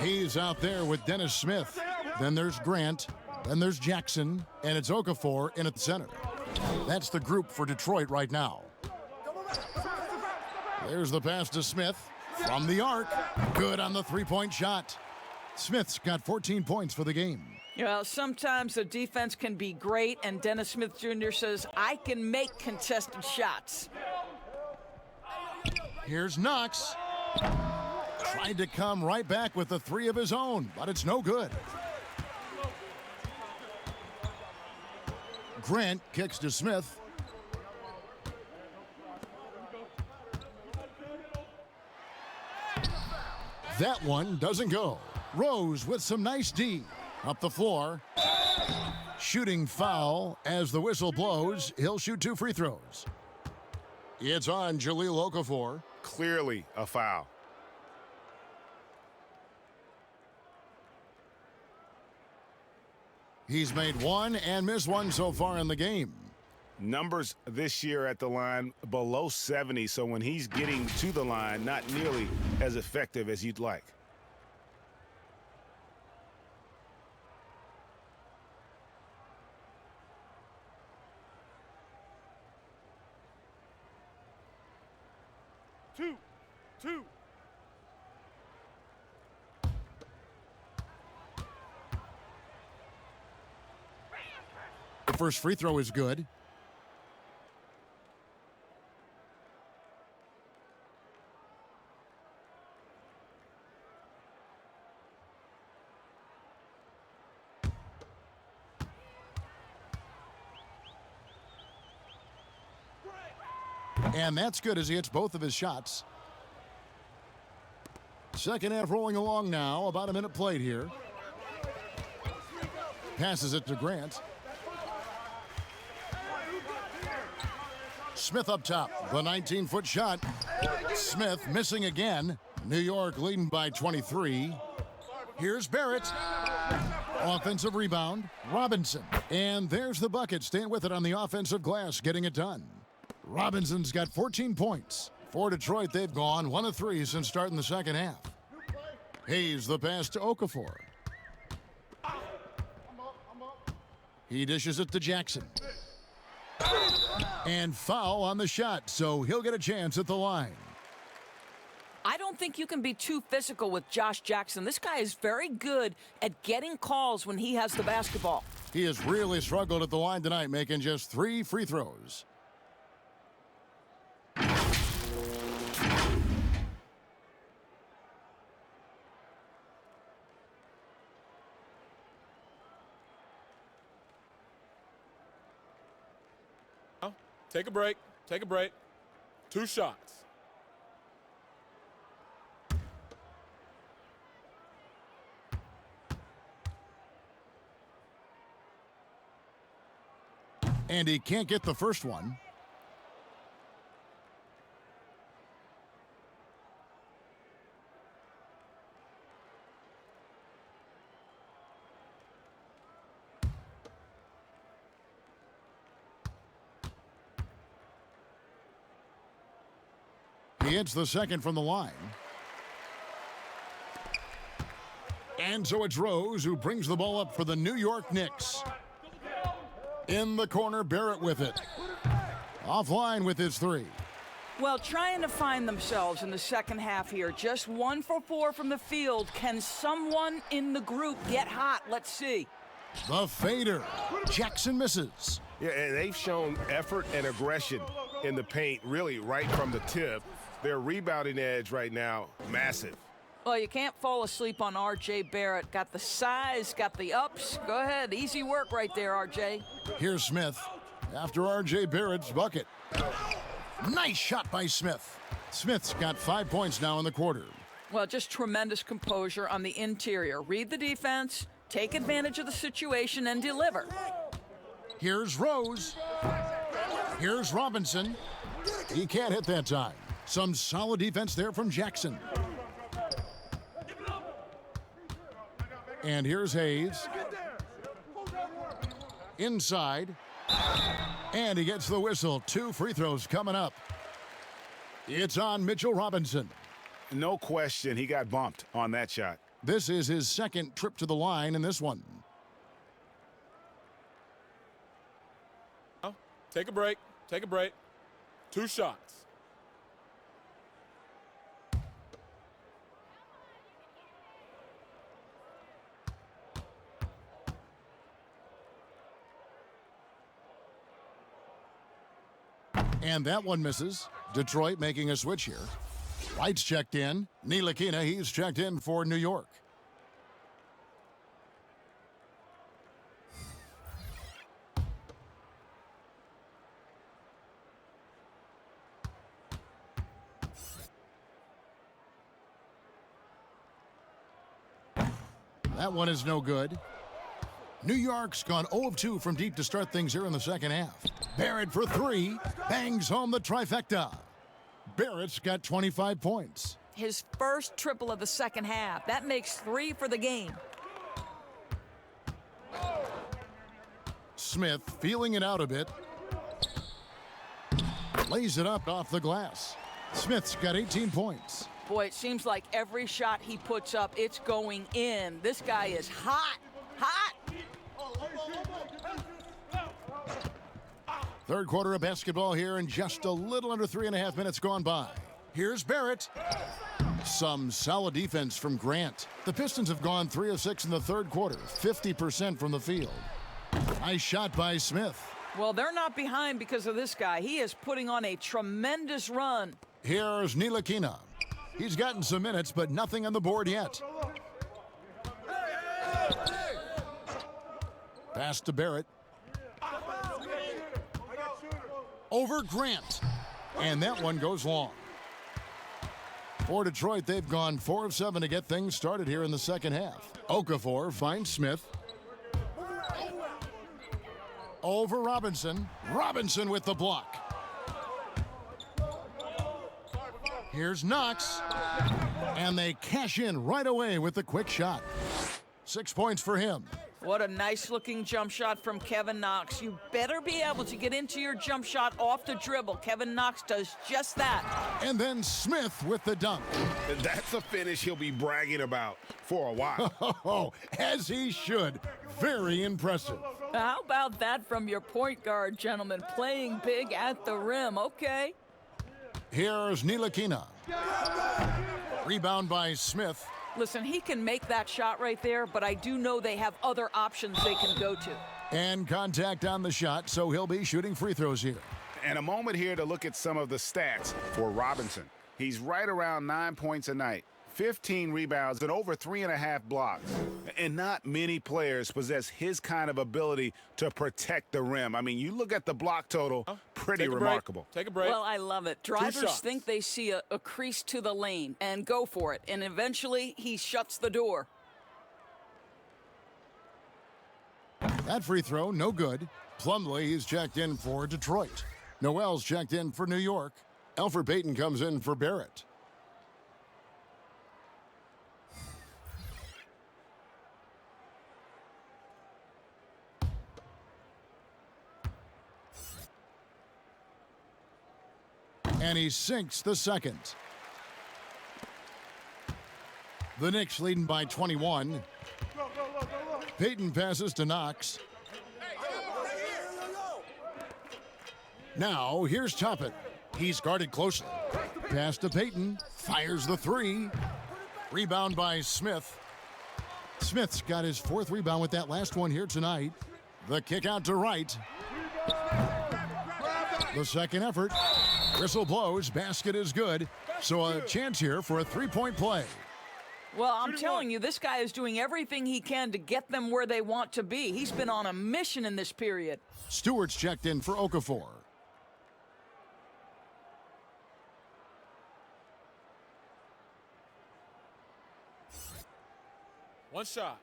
He's out there with Dennis Smith. Then there's Grant. Then there's Jackson, and it's Okafor in at the center. That's the group for Detroit right now. There's the pass to Smith from the arc. Good on the three-point shot. Smith's got 14 points for the game. Well, sometimes the defense can be great, and Dennis Smith Jr. says, I can make contested shots. Here's Knox. Tried to come right back with the three of his own, but it's no good. Grant kicks to Smith. That one doesn't go. Rose with some nice D. Up the floor. Shooting foul as the whistle blows. He'll shoot 2 free throws. It's on Jahlil Okafor. Clearly a foul. He's made one and missed one so far in the game. Numbers this year at the line below 70, so when he's getting to the line, not nearly as effective as you'd like. Two. The first free throw is good. And that's good as he hits both of his shots. Second half rolling along now. About a minute played here. Passes it to Grant. Smith up top. The 19-foot shot. Smith missing again. New York leading by 23. Here's Barrett. Offensive rebound. Robinson. And there's the bucket. Staying with it on the offensive glass. Getting it done. Robinson's got 14 points. For Detroit, they've gone 1 of 3 since starting the second half. Hayes the pass to Okafor. He dishes it to Jackson. And foul on the shot, so he'll get a chance at the line. I don't think you can be too physical with Josh Jackson. This guy is very good at getting calls when he has the basketball. He has really struggled at the line tonight, making just 3 free throws. Take a break. Take a break. 2 shots. And he can't get the first one. He hits the second from the line. And so it's Rose who brings the ball up for the New York Knicks. In the corner, Barrett with it. Offline with his 3. Well, trying to find themselves in the second half here. Just 1 for 4 from the field. Can someone in the group get hot? Let's see. The fader. Jackson misses. Yeah, and they've shown effort and aggression in the paint, really right from the tip. Their rebounding edge right now, massive. Well, you can't fall asleep on R.J. Barrett. Got the size, got the ups. Go ahead. Easy work right there, R.J. Here's Smith after R.J. Barrett's bucket. Nice shot by Smith. Smith's got 5 points now in the quarter. Well, just tremendous composure on the interior. Read the defense, take advantage of the situation, and deliver. Here's Rose. Here's Robinson. He can't hit that time. Some solid defense there from Jackson. And here's Hayes. Inside. And he gets the whistle. 2 free throws coming up. It's on Mitchell Robinson. No question, he got bumped on that shot. This is his second trip to the line in this one. Take a break. Take a break. 2 shots. And that one misses. Detroit making a switch here. White's checked in. Ntilikina, he's checked in for New York. That one is no good. New York's gone 0 of 2 from deep to start things here in the second half. Barrett for 3, bangs home the trifecta. Barrett's got 25 points. His first triple of the second half. That makes 3 for the game. Smith feeling it out a bit. Lays it up off the glass. Smith's got 18 points. Boy, it seems like every shot he puts up, it's going in. This guy is hot. Hot. Third quarter of basketball here, and just a little under 3.5 minutes gone by. Here's Barrett. Some solid defense from Grant. The Pistons have gone 3 of 6 in the third quarter, 50% from the field. Nice shot by Smith. Well, they're not behind because of this guy. He is putting on a tremendous run. Here's Ntilikina. He's gotten some minutes, but nothing on the board yet. Pass to Barrett. Over Grant. And that one goes long. For Detroit, they've gone 4 of 7 to get things started here in the second half. Okafor finds Smith. Over Robinson. Robinson with the block. Here's Knox. And they cash in right away with the quick shot. 6 points for him. What a nice-looking jump shot from Kevin Knox. You better be able to get into your jump shot off the dribble. Kevin Knox does just that. And then Smith with the dunk. That's a finish he'll be bragging about for a while. As he should. Very impressive. How about that from your point guard, gentlemen? Playing big at the rim. Okay. Here's Ntilikina. Rebound by Smith. Listen, he can make that shot right there, but I do know they have other options they can go to. And contact on the shot, so he'll be shooting free throws here. And a moment here to look at some of the stats for Robinson. He's right around 9 points a night, 15 rebounds, and over 3.5 blocks. And not many players possess his kind of ability to protect the rim. I mean, you look at the block total, pretty remarkable. Take a break. Well, I love it. Drivers think they see a crease to the lane and go for it. And eventually, he shuts the door. That free throw, no good. Plumlee is checked in for Detroit. Noel's checked in for New York. Elfrid Payton comes in for Barrett. And he sinks the second. The Knicks leading by 21. Payton passes to Knox. Now, here's Toppin. He's guarded closely. Pass to Payton. Fires the 3. Rebound by Smith. Smith's got his 4th rebound with that last one here tonight. The kick out to Wright. The second effort. Whistle blows. Basket is good. So a chance here for a 3-point play. Well, I'm telling you, this guy is doing everything he can to get them where they want to be. He's been on a mission in this period. Stewart's checked in for Okafor. One shot.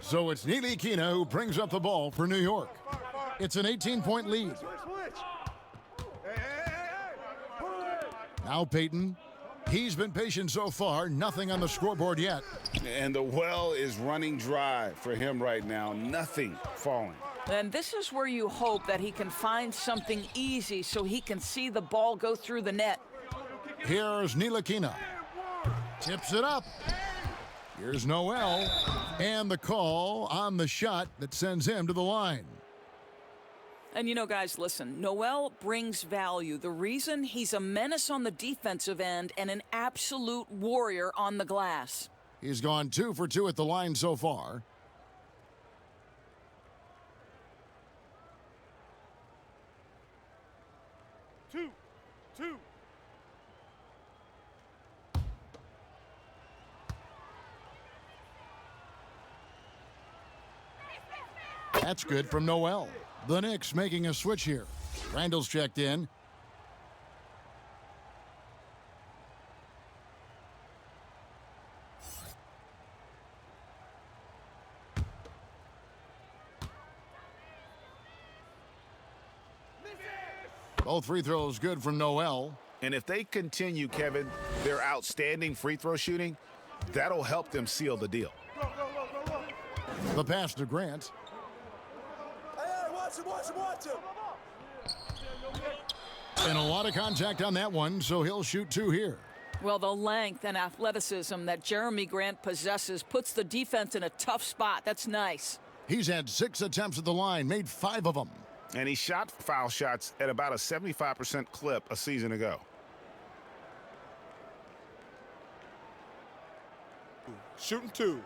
So it's Ntilikina who brings up the ball for New York. It's an 18-point lead. Now Peyton. He's been patient so far. Nothing on the scoreboard yet. And the well is running dry for him right now. Nothing falling. And this is where you hope that he can find something easy so he can see the ball go through the net. Here's Ntilikina. Tips it up. Here's Noel. And the call on the shot that sends him to the line. And you know, guys, listen, Noel brings value. The reason he's a menace on the defensive end and an absolute warrior on the glass. He's gone 2 for 2 at the line so far. Two. That's good from Noel. The Knicks making a switch here. Randall's checked in. Both free throws good from Noel. And if they continue, Kevin, their outstanding free throw shooting, that'll help them seal the deal. The pass to Grant. Watch him. And a lot of contact on that one, so he'll shoot 2 here. Well, the length and athleticism that Jeremy Grant possesses puts the defense in a tough spot. That's nice. He's had 6 attempts at the line, made 5 of them. And he shot foul shots at about a 75% clip a season ago. Shooting 2.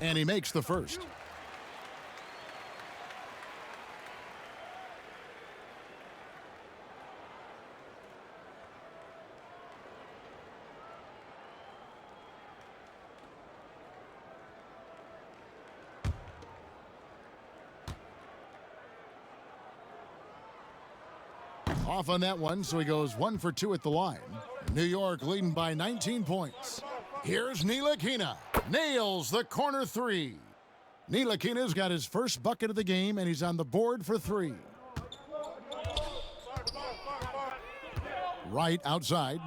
And he makes the first. Off on that one, so he goes 1 for 2 at the line. New York leading by 19 points. Here's Ntilikina. Nails the corner 3. Ntilikina's got his first bucket of the game, and he's on the board for 3. Right outside.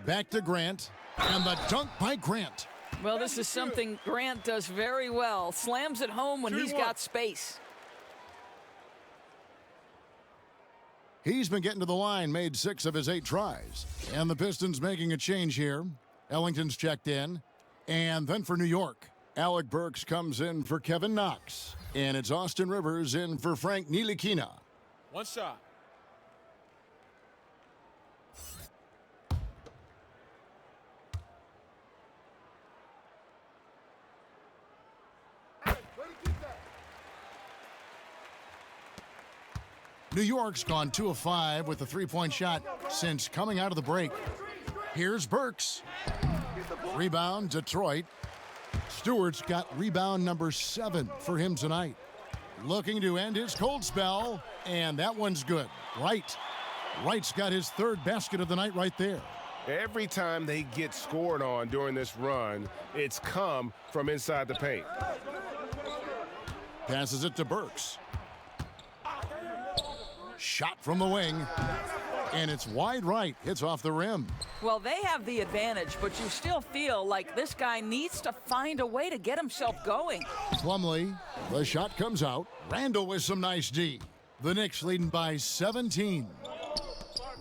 Back to Grant. And the dunk by Grant. Well, this is something Grant does very well. Slams it home when he's got space. He's been getting to the line, made 6 of his 8 tries. And the Pistons making a change here. Ellington's checked in. And then for New York, Alec Burks comes in for Kevin Knox. And it's Austin Rivers in for Frank Ntilikina. 1 shot. New York's gone 2 of 5 with a 3-point shot since coming out of the break. Here's Burks. Rebound, Detroit. Stewart's got rebound number 7 for him tonight. Looking to end his cold spell, and that one's good. Wright's got his 3rd basket of the night right there. Every time they get scored on during this run, it's come from inside the paint. Passes it to Burks. Shot from the wing, and it's wide right. Hits off the rim. Well, they have the advantage, but you still feel like this guy needs to find a way to get himself going. Plumlee, the shot comes out. Randall with some nice D. The Knicks leading by 17.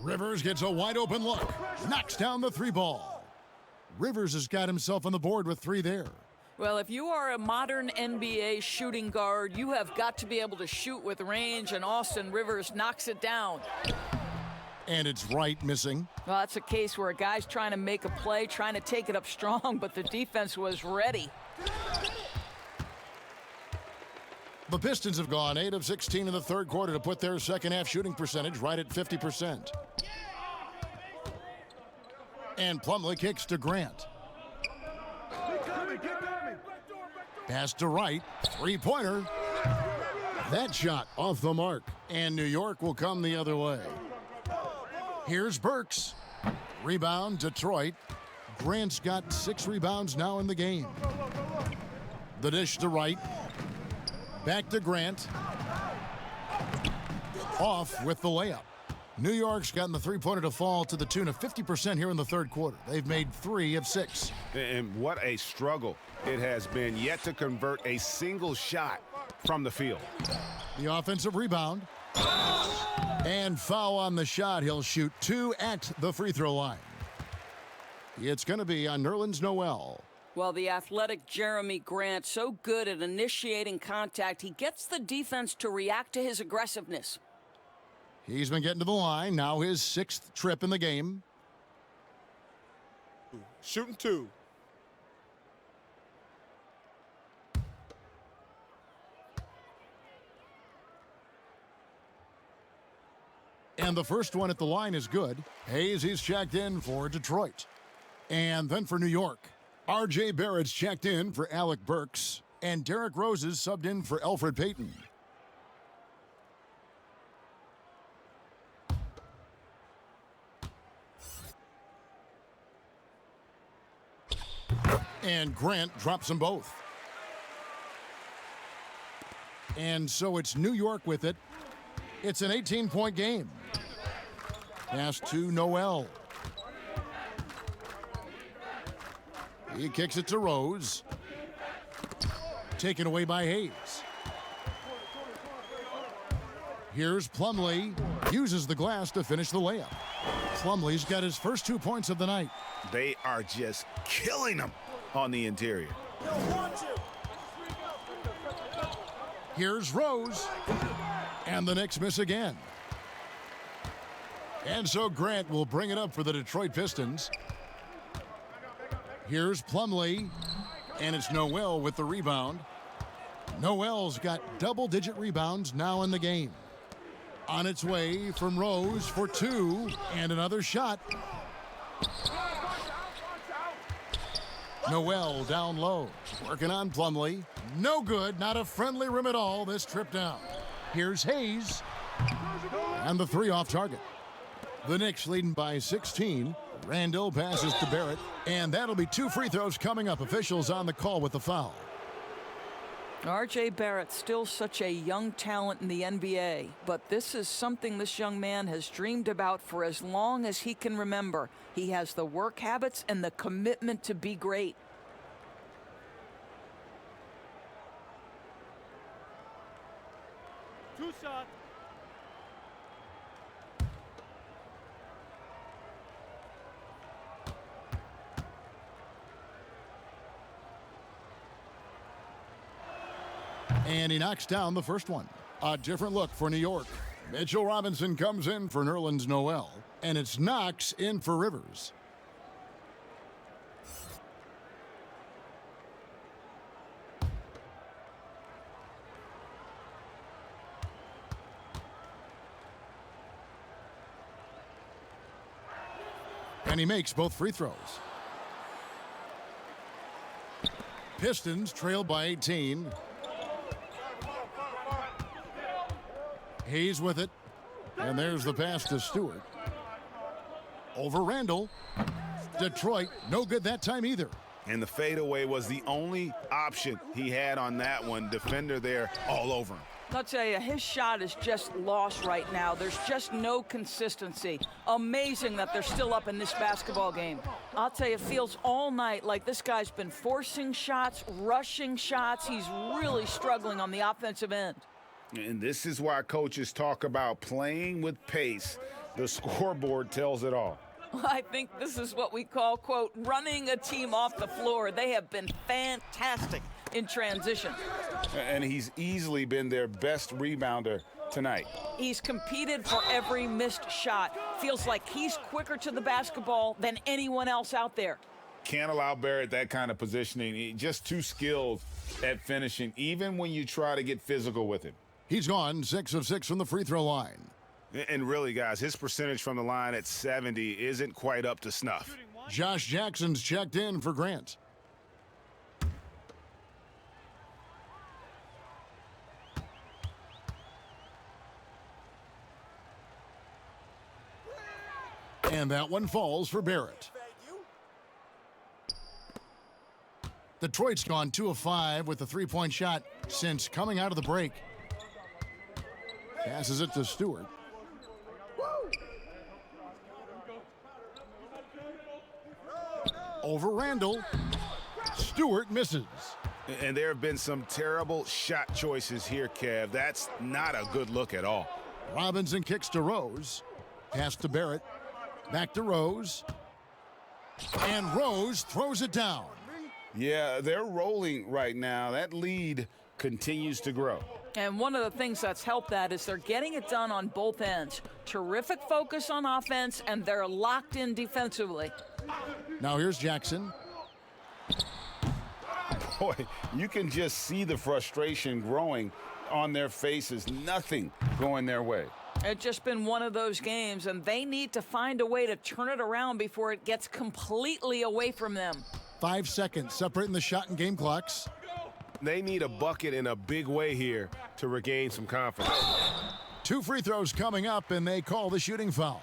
Rivers gets a wide open look. Knocks down the 3-ball. Rivers has got himself on the board with 3 there. Well, if you are a modern NBA shooting guard, you have got to be able to shoot with range, and Austin Rivers knocks it down. And it's Wright missing. Well, that's a case where a guy's trying to make a play, trying to take it up strong, but the defense was ready. The Pistons have gone 8 of 16 in the 3rd quarter to put their second-half shooting percentage right at 50%. And Plumlee kicks to Grant. Pass to right. Three-pointer. That shot off the mark. And New York will come the other way. Here's Burks. Rebound, Detroit. Grant's got 6 rebounds now in the game. The dish to right. Back to Grant. Off with the layup. New York's gotten the three-pointer to fall to the tune of 50% here in the third quarter. They've made 3 of 6. And what a struggle it has been yet to convert a single shot from the field. The offensive rebound. And foul on the shot. He'll shoot 2 at the free throw line. It's going to be on Nerlens Noel. Well, the athletic Jeremy Grant, so good at initiating contact, he gets the defense to react to his aggressiveness. He's been getting to the line. Now his 6th trip in the game. Shooting 2. And the first one at the line is good. Hayes, he's checked in for Detroit. And then for New York, R.J. Barrett's checked in for Alec Burks. And Derrick Rose is subbed in for Elfrid Payton. And Grant drops them both. And so it's New York with it. It's an 18-point game. Pass to Noel. He kicks it to Rose. Taken away by Hayes. Here's Plumlee. Uses the glass to finish the layup. Plumlee's got his first 2 points of the night. They are just killing them on the interior. Here's Rose. And the Knicks miss again. And so Grant will bring it up for the Detroit Pistons. Here's Plumlee. And it's Noel with the rebound. Noel's got double-digit rebounds now in the game. On its way from Rose for 2. And another shot. Noel down low. Working on Plumlee. No good. Not a friendly rim at all this trip down. Here's Hayes. And the 3 off target. The Knicks leading by 16. Randall passes to Barrett. And that'll be 2 free throws coming up. Officials on the call with the foul. R.J. Barrett, still such a young talent in the NBA, but this is something this young man has dreamed about for as long as he can remember. He has the work habits and the commitment to be great. Two shots. And he knocks down the first one. A different look for New York. Mitchell Robinson comes in for Nerlens Noel. And it's Knox in for Rivers. And he makes both free throws. Pistons trail by 18. Hayes with it. And there's the pass to Stewart. Over Randall. Detroit, no good that time either. And the fadeaway was the only option he had on that one. Defender there all over him. I'll tell you, his shot is just lost right now. There's just no consistency. Amazing that they're still up in this basketball game. I'll tell you, it feels all night like this guy's been forcing shots, rushing shots. He's really struggling on the offensive end. And this is why coaches talk about playing with pace. The scoreboard tells it all. I think this is what we call, quote, running a team off the floor. They have been fantastic in transition. And he's easily been their best rebounder tonight. He's competed for every missed shot. Feels like he's quicker to the basketball than anyone else out there. Can't allow Barrett that kind of positioning. He's just too skilled at finishing, even when you try to get physical with him. He's gone 6 of 6 from the free throw line. And really, guys, his percentage from the line at 70 isn't quite up to snuff. Josh Jackson's checked in for Grant. And that one falls for Barrett. Detroit's gone 2 of 5 with the three-point shot since coming out of the break. Passes it to Stewart. Over Randall. Stewart misses. And there have been some terrible shot choices here, Kev. That's not a good look at all. Robinson kicks to Rose. Pass to Barrett. Back to Rose. And Rose throws it down. Yeah, they're rolling right now. That lead continues to grow. And one of the things that's helped that is they're getting it done on both ends. Terrific focus on offense, and they're locked in defensively. Now here's Jackson. Boy, you can just see the frustration growing on their faces. Nothing going their way. It's just been one of those games, and they need to find a way to turn it around before it gets completely away from them. 5 seconds separating the shot and game clocks. They need a bucket in a big way here to regain some confidence. 2 free throws coming up, and they call the shooting foul.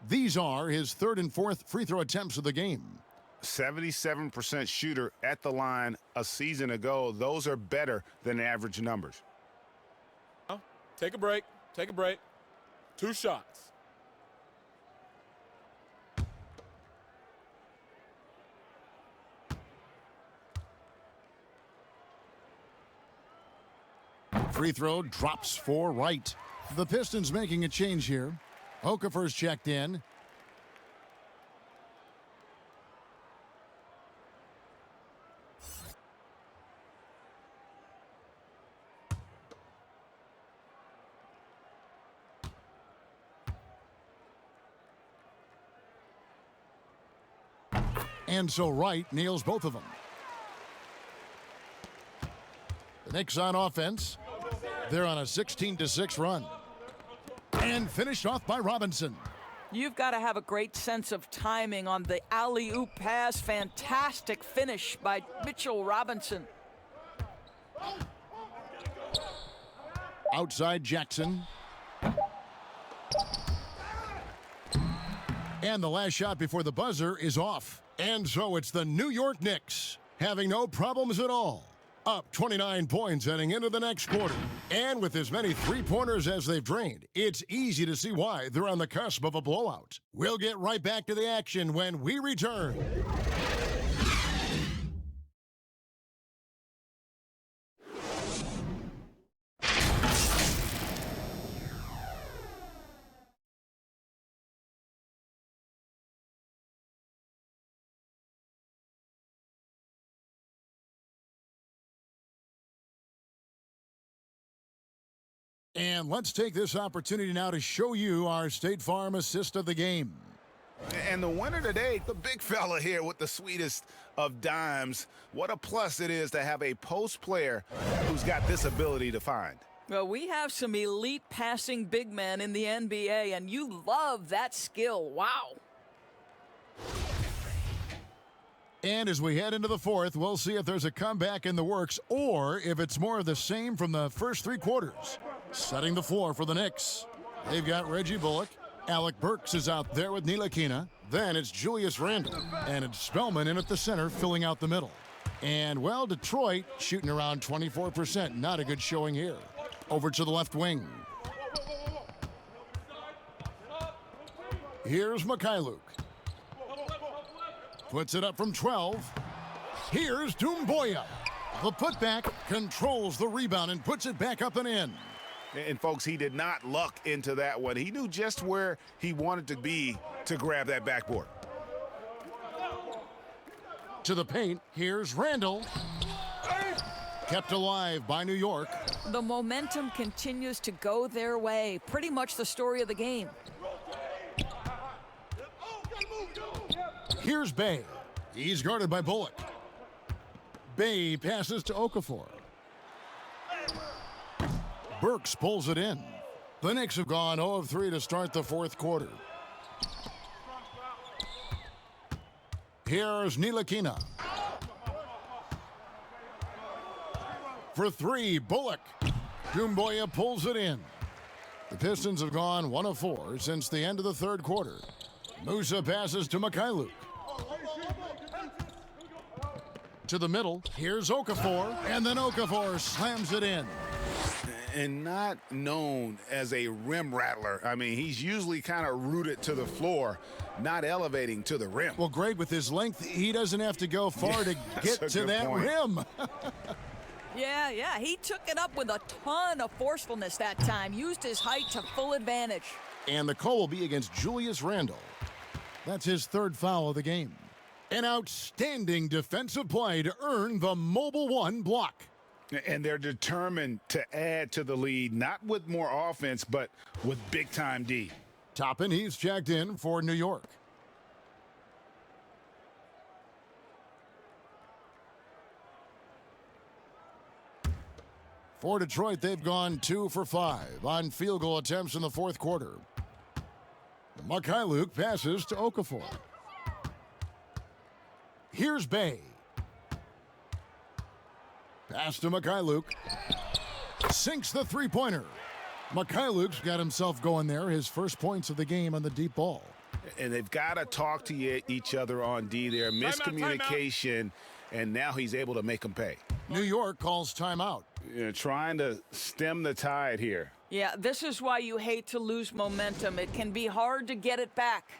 These are his 3rd and 4th free throw attempts of the game. 77% shooter at the line a season ago. Those are better than average numbers. Take a break. Take a break. 2 shots. Free throw drops for Wright. The Pistons making a change here. Okafor's checked in. And so Wright nails both of them. The Knicks on offense. They're on a 16-6 run. And finished off by Robinson. You've got to have a great sense of timing on the alley-oop pass. Fantastic finish by Mitchell Robinson. Outside Jackson. And the last shot before the buzzer is off. And so it's the New York Knicks having no problems at all. Up 29 points heading into the next quarter. And with as many three-pointers as they've drained, it's easy to see why they're on the cusp of a blowout. We'll get right back to the action when we return. And let's take this opportunity now to show you our State Farm assist of the game. And the winner today, the big fella here with the sweetest of dimes. What a plus it is to have a post player who's got this ability to find. Well, we have some elite passing big men in the NBA, and you love that skill. Wow. And as we head into the fourth, we'll see if there's a comeback in the works or if it's more of the same from the first 3 quarters. Setting the floor for the Knicks. They've got Reggie Bullock. Alec Burks is out there with Ntilikina. Then it's Julius Randle. And it's Spellman in at the center, filling out the middle. And, well, Detroit shooting around 24%. Not a good showing here. Over to the left wing. Here's Mikhailuk. Puts it up from 12. Here's Doumbouya. The putback controls the rebound and puts it back up and in. And, folks, he did not luck into that one. He knew just where he wanted to be to grab that backboard. To the paint, here's Randall. Kept alive by New York. The momentum continues to go their way. Pretty much the story of the game. Here's Bay. He's guarded by Bullock. Bay passes to Okafor. Burks pulls it in. The Knicks have gone 0 of 3 to start the fourth quarter. Here's Ntilikina. For three, Bullock. Doumbouya pulls it in. The Pistons have gone 1 of 4 since the end of the third quarter. Musa passes to Mikhailuk. To the middle, here's Okafor, and then Okafor slams it in. And not known as a rim rattler. I mean, he's usually kind of rooted to the floor, not elevating to the rim. Well, great, with his length, he doesn't have to go far to get to that rim. Yeah, he took it up with a ton of forcefulness that time, used his height to full advantage. And the call will be against Julius Randle. That's his third foul of the game. An outstanding defensive play to earn the Mobile One block. And they're determined to add to the lead, not with more offense, but with big-time D. Toppin, he's checked in for New York. For Detroit, they've gone 2 for 5 on field goal attempts in the fourth quarter. Mikhailuk passes to Okafor. Here's Bay. Pass to Mikhailuk. Sinks the three-pointer. Mikhailuk's got himself going there, his first points of the game on the deep ball. And they've got to talk to each other on D there. Miscommunication, and now he's able to make them pay. New York calls timeout. Trying to stem the tide here. Yeah, this is why you hate to lose momentum. It can be hard to get it back.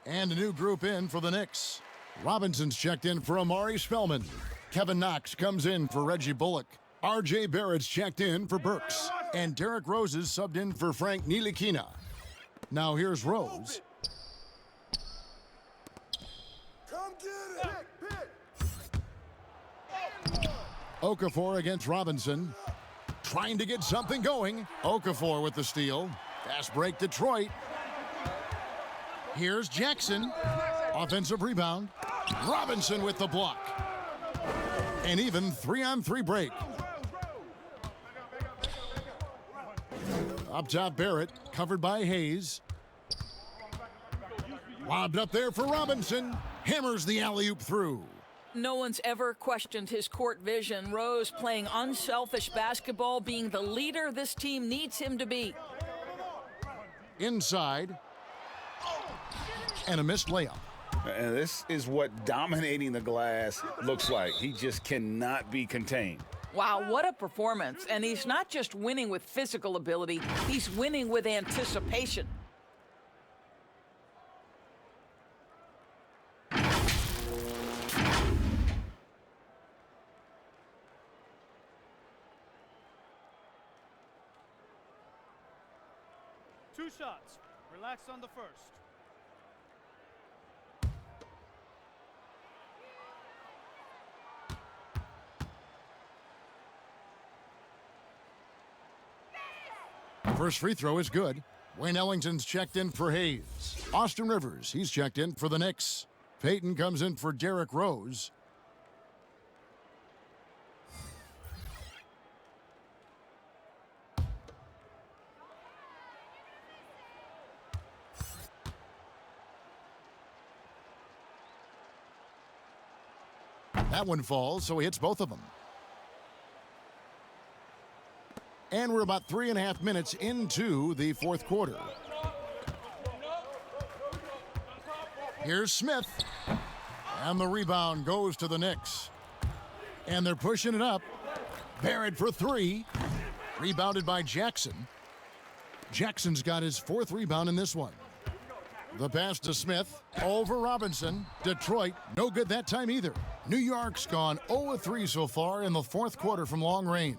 And a new group in for the Knicks. Robinson's checked in for Amari Spellman. Kevin Knox comes in for Reggie Bullock. R.J. Barrett's checked in for Burks. And Derrick Rose is subbed in for Frank Ntilikina. Now here's Rose. Come get it. Okafor against Robinson. Trying to get something going. Okafor with the steal. Fast break Detroit. Here's Jackson. Offensive rebound. Robinson with the block. An even 3-on-3 break. Up top, Barrett, covered by Hayes. Lobbed up there for Robinson. Hammers the alley-oop through. No one's ever questioned his court vision. Rose playing unselfish basketball, being the leader this team needs him to be. Inside. And a missed layup. And this is what dominating the glass looks like. He just cannot be contained. Wow, what a performance. And he's not just winning with physical ability, he's winning with anticipation. Two shots. Relax on the first. First free throw is good. Wayne Ellington's checked in for Hayes. Austin Rivers, he's checked in for the Knicks. Payton comes in for Derrick Rose. That one falls, so he hits both of them. And we're about 3.5 minutes into the fourth quarter. Here's Smith. And the rebound goes to the Knicks. And they're pushing it up. Barrett for three. Rebounded by Jackson. Jackson's got his 4th rebound in this one. The pass to Smith over Robinson. Detroit, no good that time either. New York's gone 0-3 so far in the 4th quarter from long range.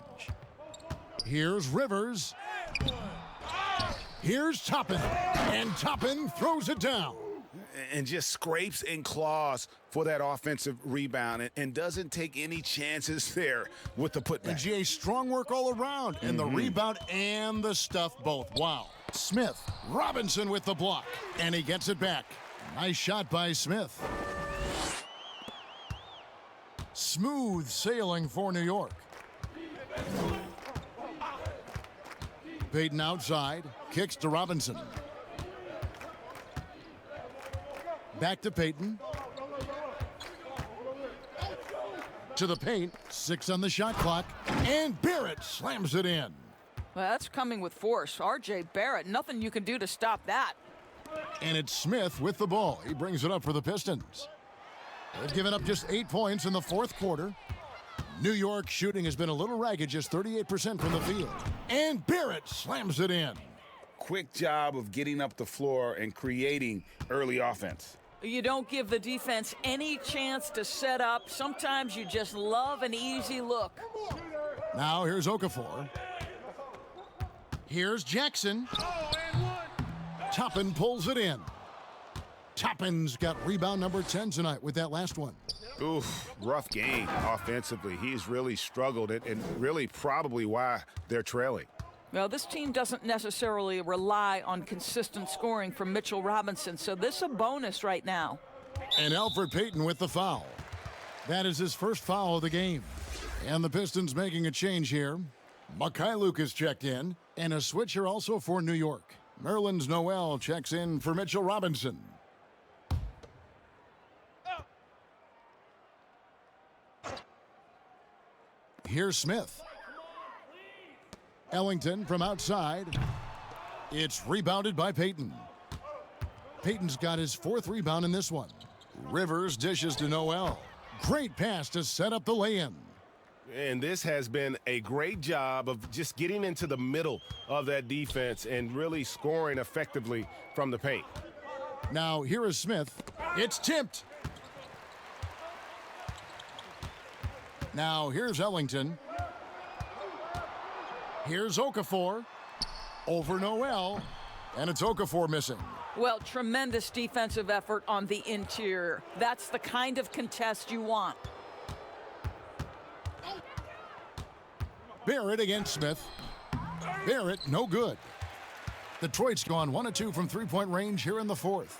Here's Rivers. Here's Toppin. And Toppin throws it down. And just scrapes and claws for that offensive rebound and doesn't take any chances there with the putback. And GA, strong work all around. And the rebound and the stuff both. Wow. Smith, Robinson with the block. And he gets it back. Nice shot by Smith. Smooth sailing for New York. Payton outside. Kicks to Robinson. Back to Payton. To the paint. 6 on the shot clock. And Barrett slams it in. Well, that's coming with force. R.J. Barrett, nothing you can do to stop that. And it's Smith with the ball. He brings it up for the Pistons. They've given up just 8 points in the 4th quarter. New York shooting has been a little ragged, just 38% from the field. And Barrett slams it in. Quick job of getting up the floor and creating early offense. You don't give the defense any chance to set up. Sometimes you just love an easy look. Now here's Okafor. Here's Jackson. Toppin pulls it in. Toppin's got rebound number 10 tonight with that last one. Oof, rough game offensively. He's really struggled and really probably why they're trailing. Well, this team doesn't necessarily rely on consistent scoring from Mitchell Robinson, so this is a bonus right now. And Elfrid Payton with the foul. That is his first foul of the game. And the Pistons making a change here. Mikhailuk is checked in, and a switcher also for New York. Nerlens Noel checks in for Mitchell Robinson. Here's Smith. Ellington from outside. It's rebounded by Payton. Payton's got his 4th rebound in this one. Rivers dishes to Noel. Great pass to set up the lay-in. And this has been a great job of just getting into the middle of that defense and really scoring effectively from the paint. Now here is Smith. It's tipped. Now here's Ellington. Here's Okafor. Over Noel. And it's Okafor missing. Well, tremendous defensive effort on the interior. That's the kind of contest you want. Barrett against Smith. Barrett, no good. Detroit's gone 1 of 2 from three-point range here in the 4th.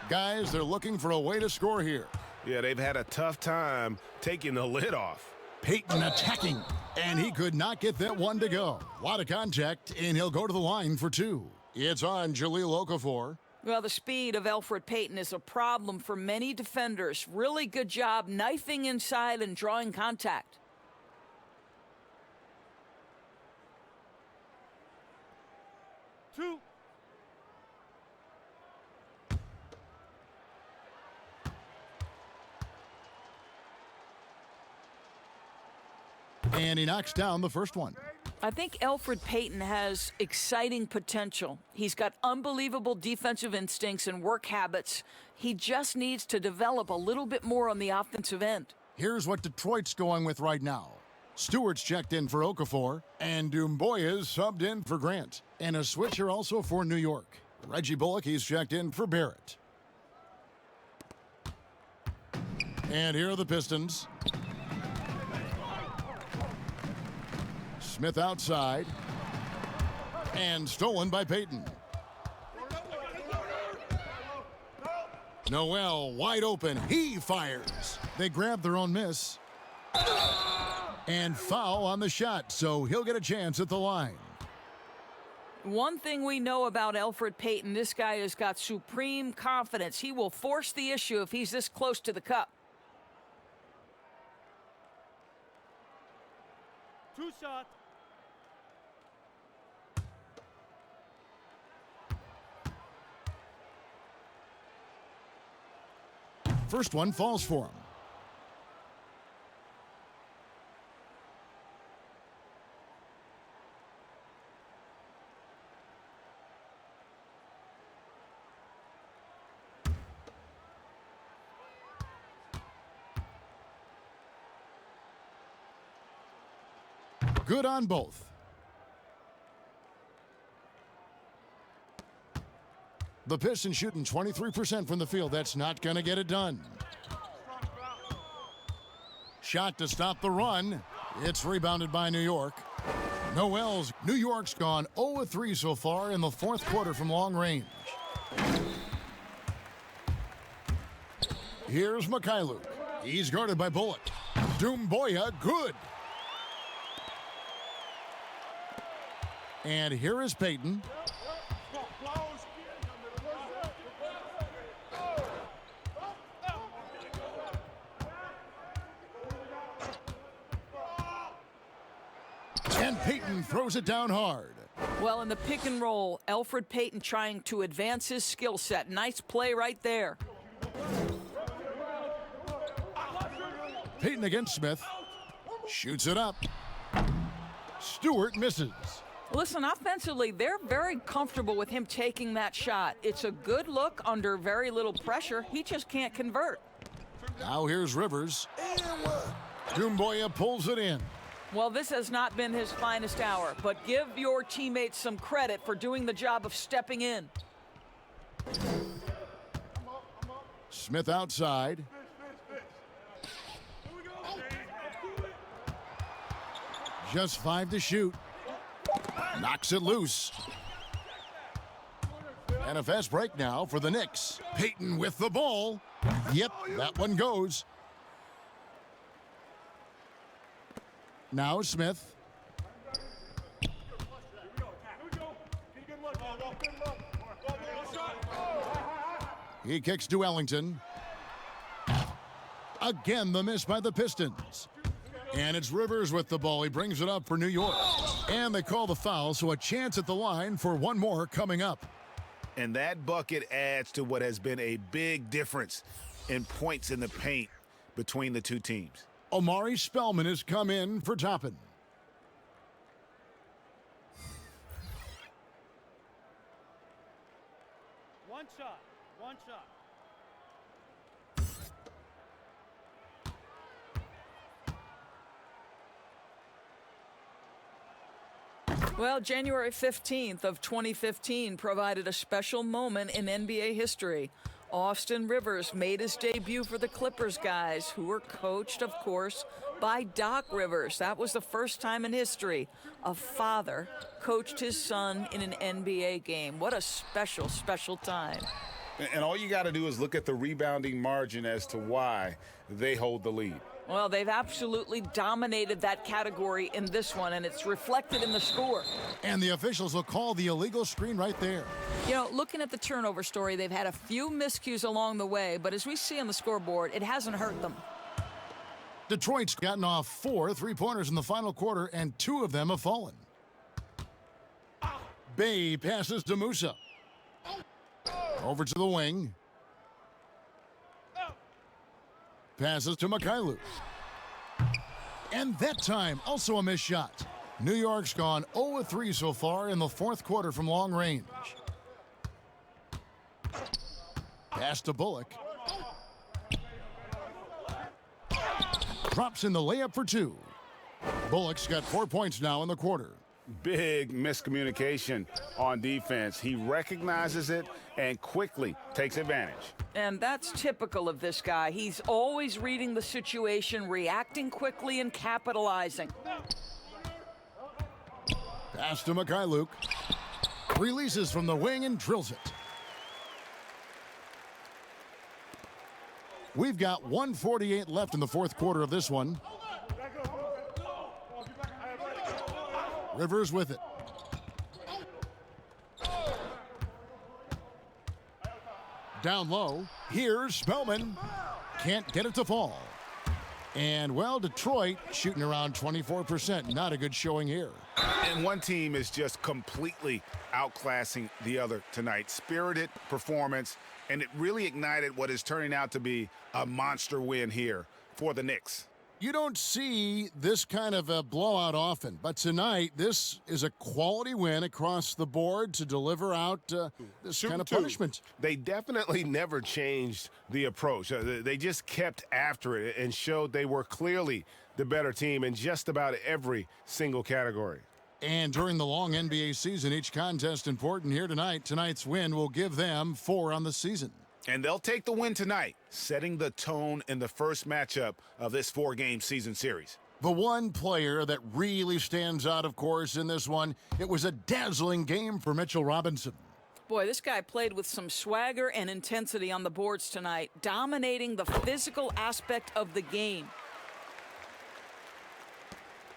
Guys, they're looking for a way to score here. Yeah, they've had a tough time taking the lid off. Payton attacking, and he could not get that one to go. A lot of contact, and he'll go to the line for 2. It's on Jahlil Okafor. Well, the speed of Elfrid Payton is a problem for many defenders. Really good job knifing inside and drawing contact. Two. And he knocks down the first one. I think Elfrid Payton has exciting potential. He's got unbelievable defensive instincts and work habits. He just needs to develop a little bit more on the offensive end. Here's what Detroit's going with right now. Stewart's checked in for Okafor, and Doumbouya's subbed in for Grant. And a switcher also for New York. Reggie Bullock, he's checked in for Barrett. And here are the Pistons. Smith outside. And stolen by Payton. Noel wide open. He fires. They grab their own miss. And foul on the shot, so he'll get a chance at the line. One thing we know about Elfrid Payton, this guy has got supreme confidence. He will force the issue if he's this close to the cup. 2 shots. First one falls for him. Good on both. The Pistons shooting 23% from the field. That's not going to get it done. Shot to stop the run. It's rebounded by New York. Noel's New York's gone 0-3 so far in the fourth quarter from long range. Here's Mikhailuk. He's guarded by Bullock. Doumbouya, good. And here is Payton. And Payton throws it down hard. Well, in the pick and roll, Elfrid Payton trying to advance his skill set. Nice play right there. Payton against Smith. Shoots it up. Stewart misses. Listen, offensively, they're very comfortable with him taking that shot. It's a good look under very little pressure. He just can't convert. Now here's Rivers. Doumbouya pulls it in. Well, this has not been his finest hour, but give your teammates some credit for doing the job of stepping in. Smith outside. Just 5 to shoot. Knocks it loose. And a fast break now for the Knicks. Payton with the ball. Yep, that one goes. Now Smith. He kicks to Ellington. Again, the miss by the Pistons. And it's Rivers with the ball. He brings it up for New York. And they call the foul, so a chance at the line for one more coming up. And that bucket adds to what has been a big difference in points in the paint between the two teams. Omari Spellman has come in for Toppin. One shot. One shot. Well, January 15th of 2015 provided a special moment in NBA history. Austin Rivers made his debut for the Clippers guys, who were coached, of course, by Doc Rivers. That was the first time in history a father coached his son in an NBA game. What a special, special time. And all you got to do is look at the rebounding margin as to why they hold the lead. Well, they've absolutely dominated that category in this one, and it's reflected in the score. And the officials will call the illegal screen right there. You know, looking at the turnover story, they've had a few miscues along the way, but as we see on the scoreboard, it hasn't hurt them. Detroit's gotten off 4 3-pointers in the final quarter, and 2 of them have fallen. Bay passes to Musa. Over to the wing. Passes to Mikhailuk. And that time, also a missed shot. New York's gone 0-3 so far in the fourth quarter from long range. Pass to Bullock. Drops in the layup for 2. Bullock's got 4 points now in the quarter. Big miscommunication on defense. He recognizes it and quickly takes advantage. And that's typical of this guy. He's always reading the situation, reacting quickly, and capitalizing. Pass to Mikhailuk. Releases from the wing and drills it. We've got 1:48 left in the fourth quarter of this one. Rivers with it. Down low. Here's Spellman. Can't get it to fall. And, well, Detroit shooting around 24%. Not a good showing here. And one team is just completely outclassing the other tonight. Spirited performance, and it really ignited what is turning out to be a monster win here for the Knicks. You don't see this kind of a blowout often, but tonight this is a quality win across the board to deliver out this kind of punishment. They definitely never changed the approach. They just kept after it and showed they were clearly the better team in just about every single category. And during the long NBA season, each contest important here tonight. Tonight's win will give them 4 on the season. And they'll take the win tonight, setting the tone in the first matchup of this 4-game season series. The one player that really stands out, of course, in this one, it was a dazzling game for Mitchell Robinson. Boy, this guy played with some swagger and intensity on the boards tonight, dominating the physical aspect of the game.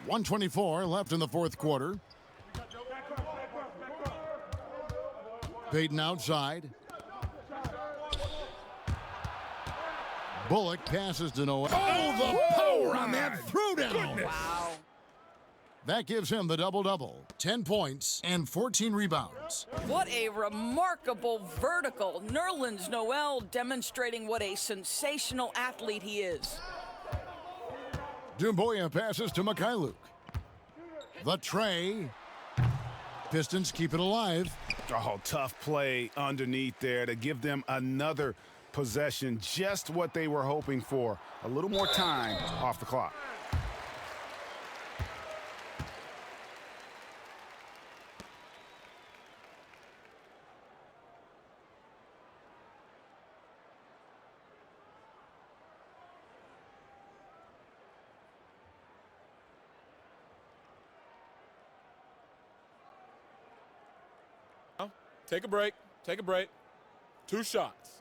1:24 left in the fourth quarter. Payton outside. Bullock passes to Noel. Oh, the power on that throwdown. Wow. That gives him the double-double. 10 points and 14 rebounds. What a remarkable vertical. Nerlens Noel demonstrating what a sensational athlete he is. Doumbouya passes to Mikhailuk. The tray. Pistons keep it alive. Oh, tough play underneath there to give them another possession, just what they were hoping for. A little more time off the clock. Take a break. Take a break. 2 shots.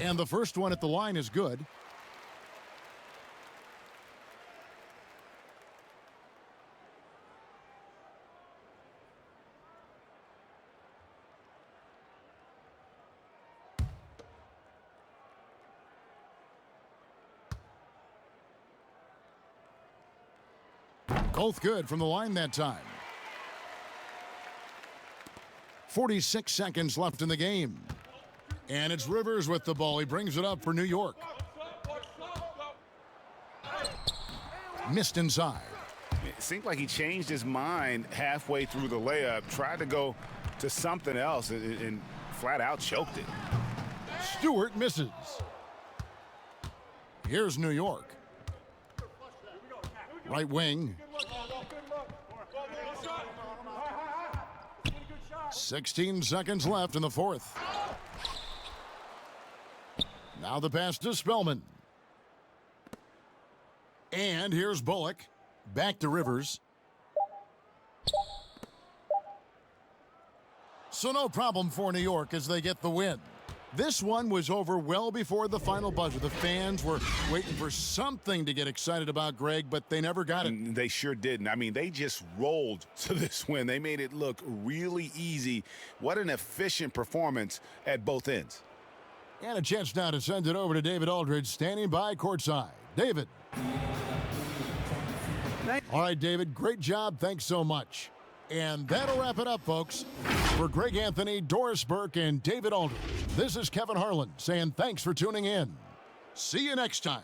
And the first one at the line is good. Both good from the line that time. 46 seconds left in the game. And it's Rivers with the ball. He brings it up for New York. Missed inside. It seemed like he changed his mind halfway through the layup, tried to go to something else, and flat out choked it. Stewart misses. Here's New York. Right wing. 16 seconds left in the fourth. Now the pass to Spellman. And here's Bullock. Back to Rivers. So no problem for New York as they get the win. This one was over well before the final buzzer. The fans were waiting for something to get excited about, Greg, but they never got it. They sure didn't. I mean, they just rolled to this win. They made it look really easy. What an efficient performance at both ends. And a chance now to send it over to David Aldridge, standing by courtside. David. All right, David, great job. Thanks so much. And that'll wrap it up, folks. For Greg Anthony, Doris Burke, and David Aldridge, this is Kevin Harlan saying thanks for tuning in. See you next time.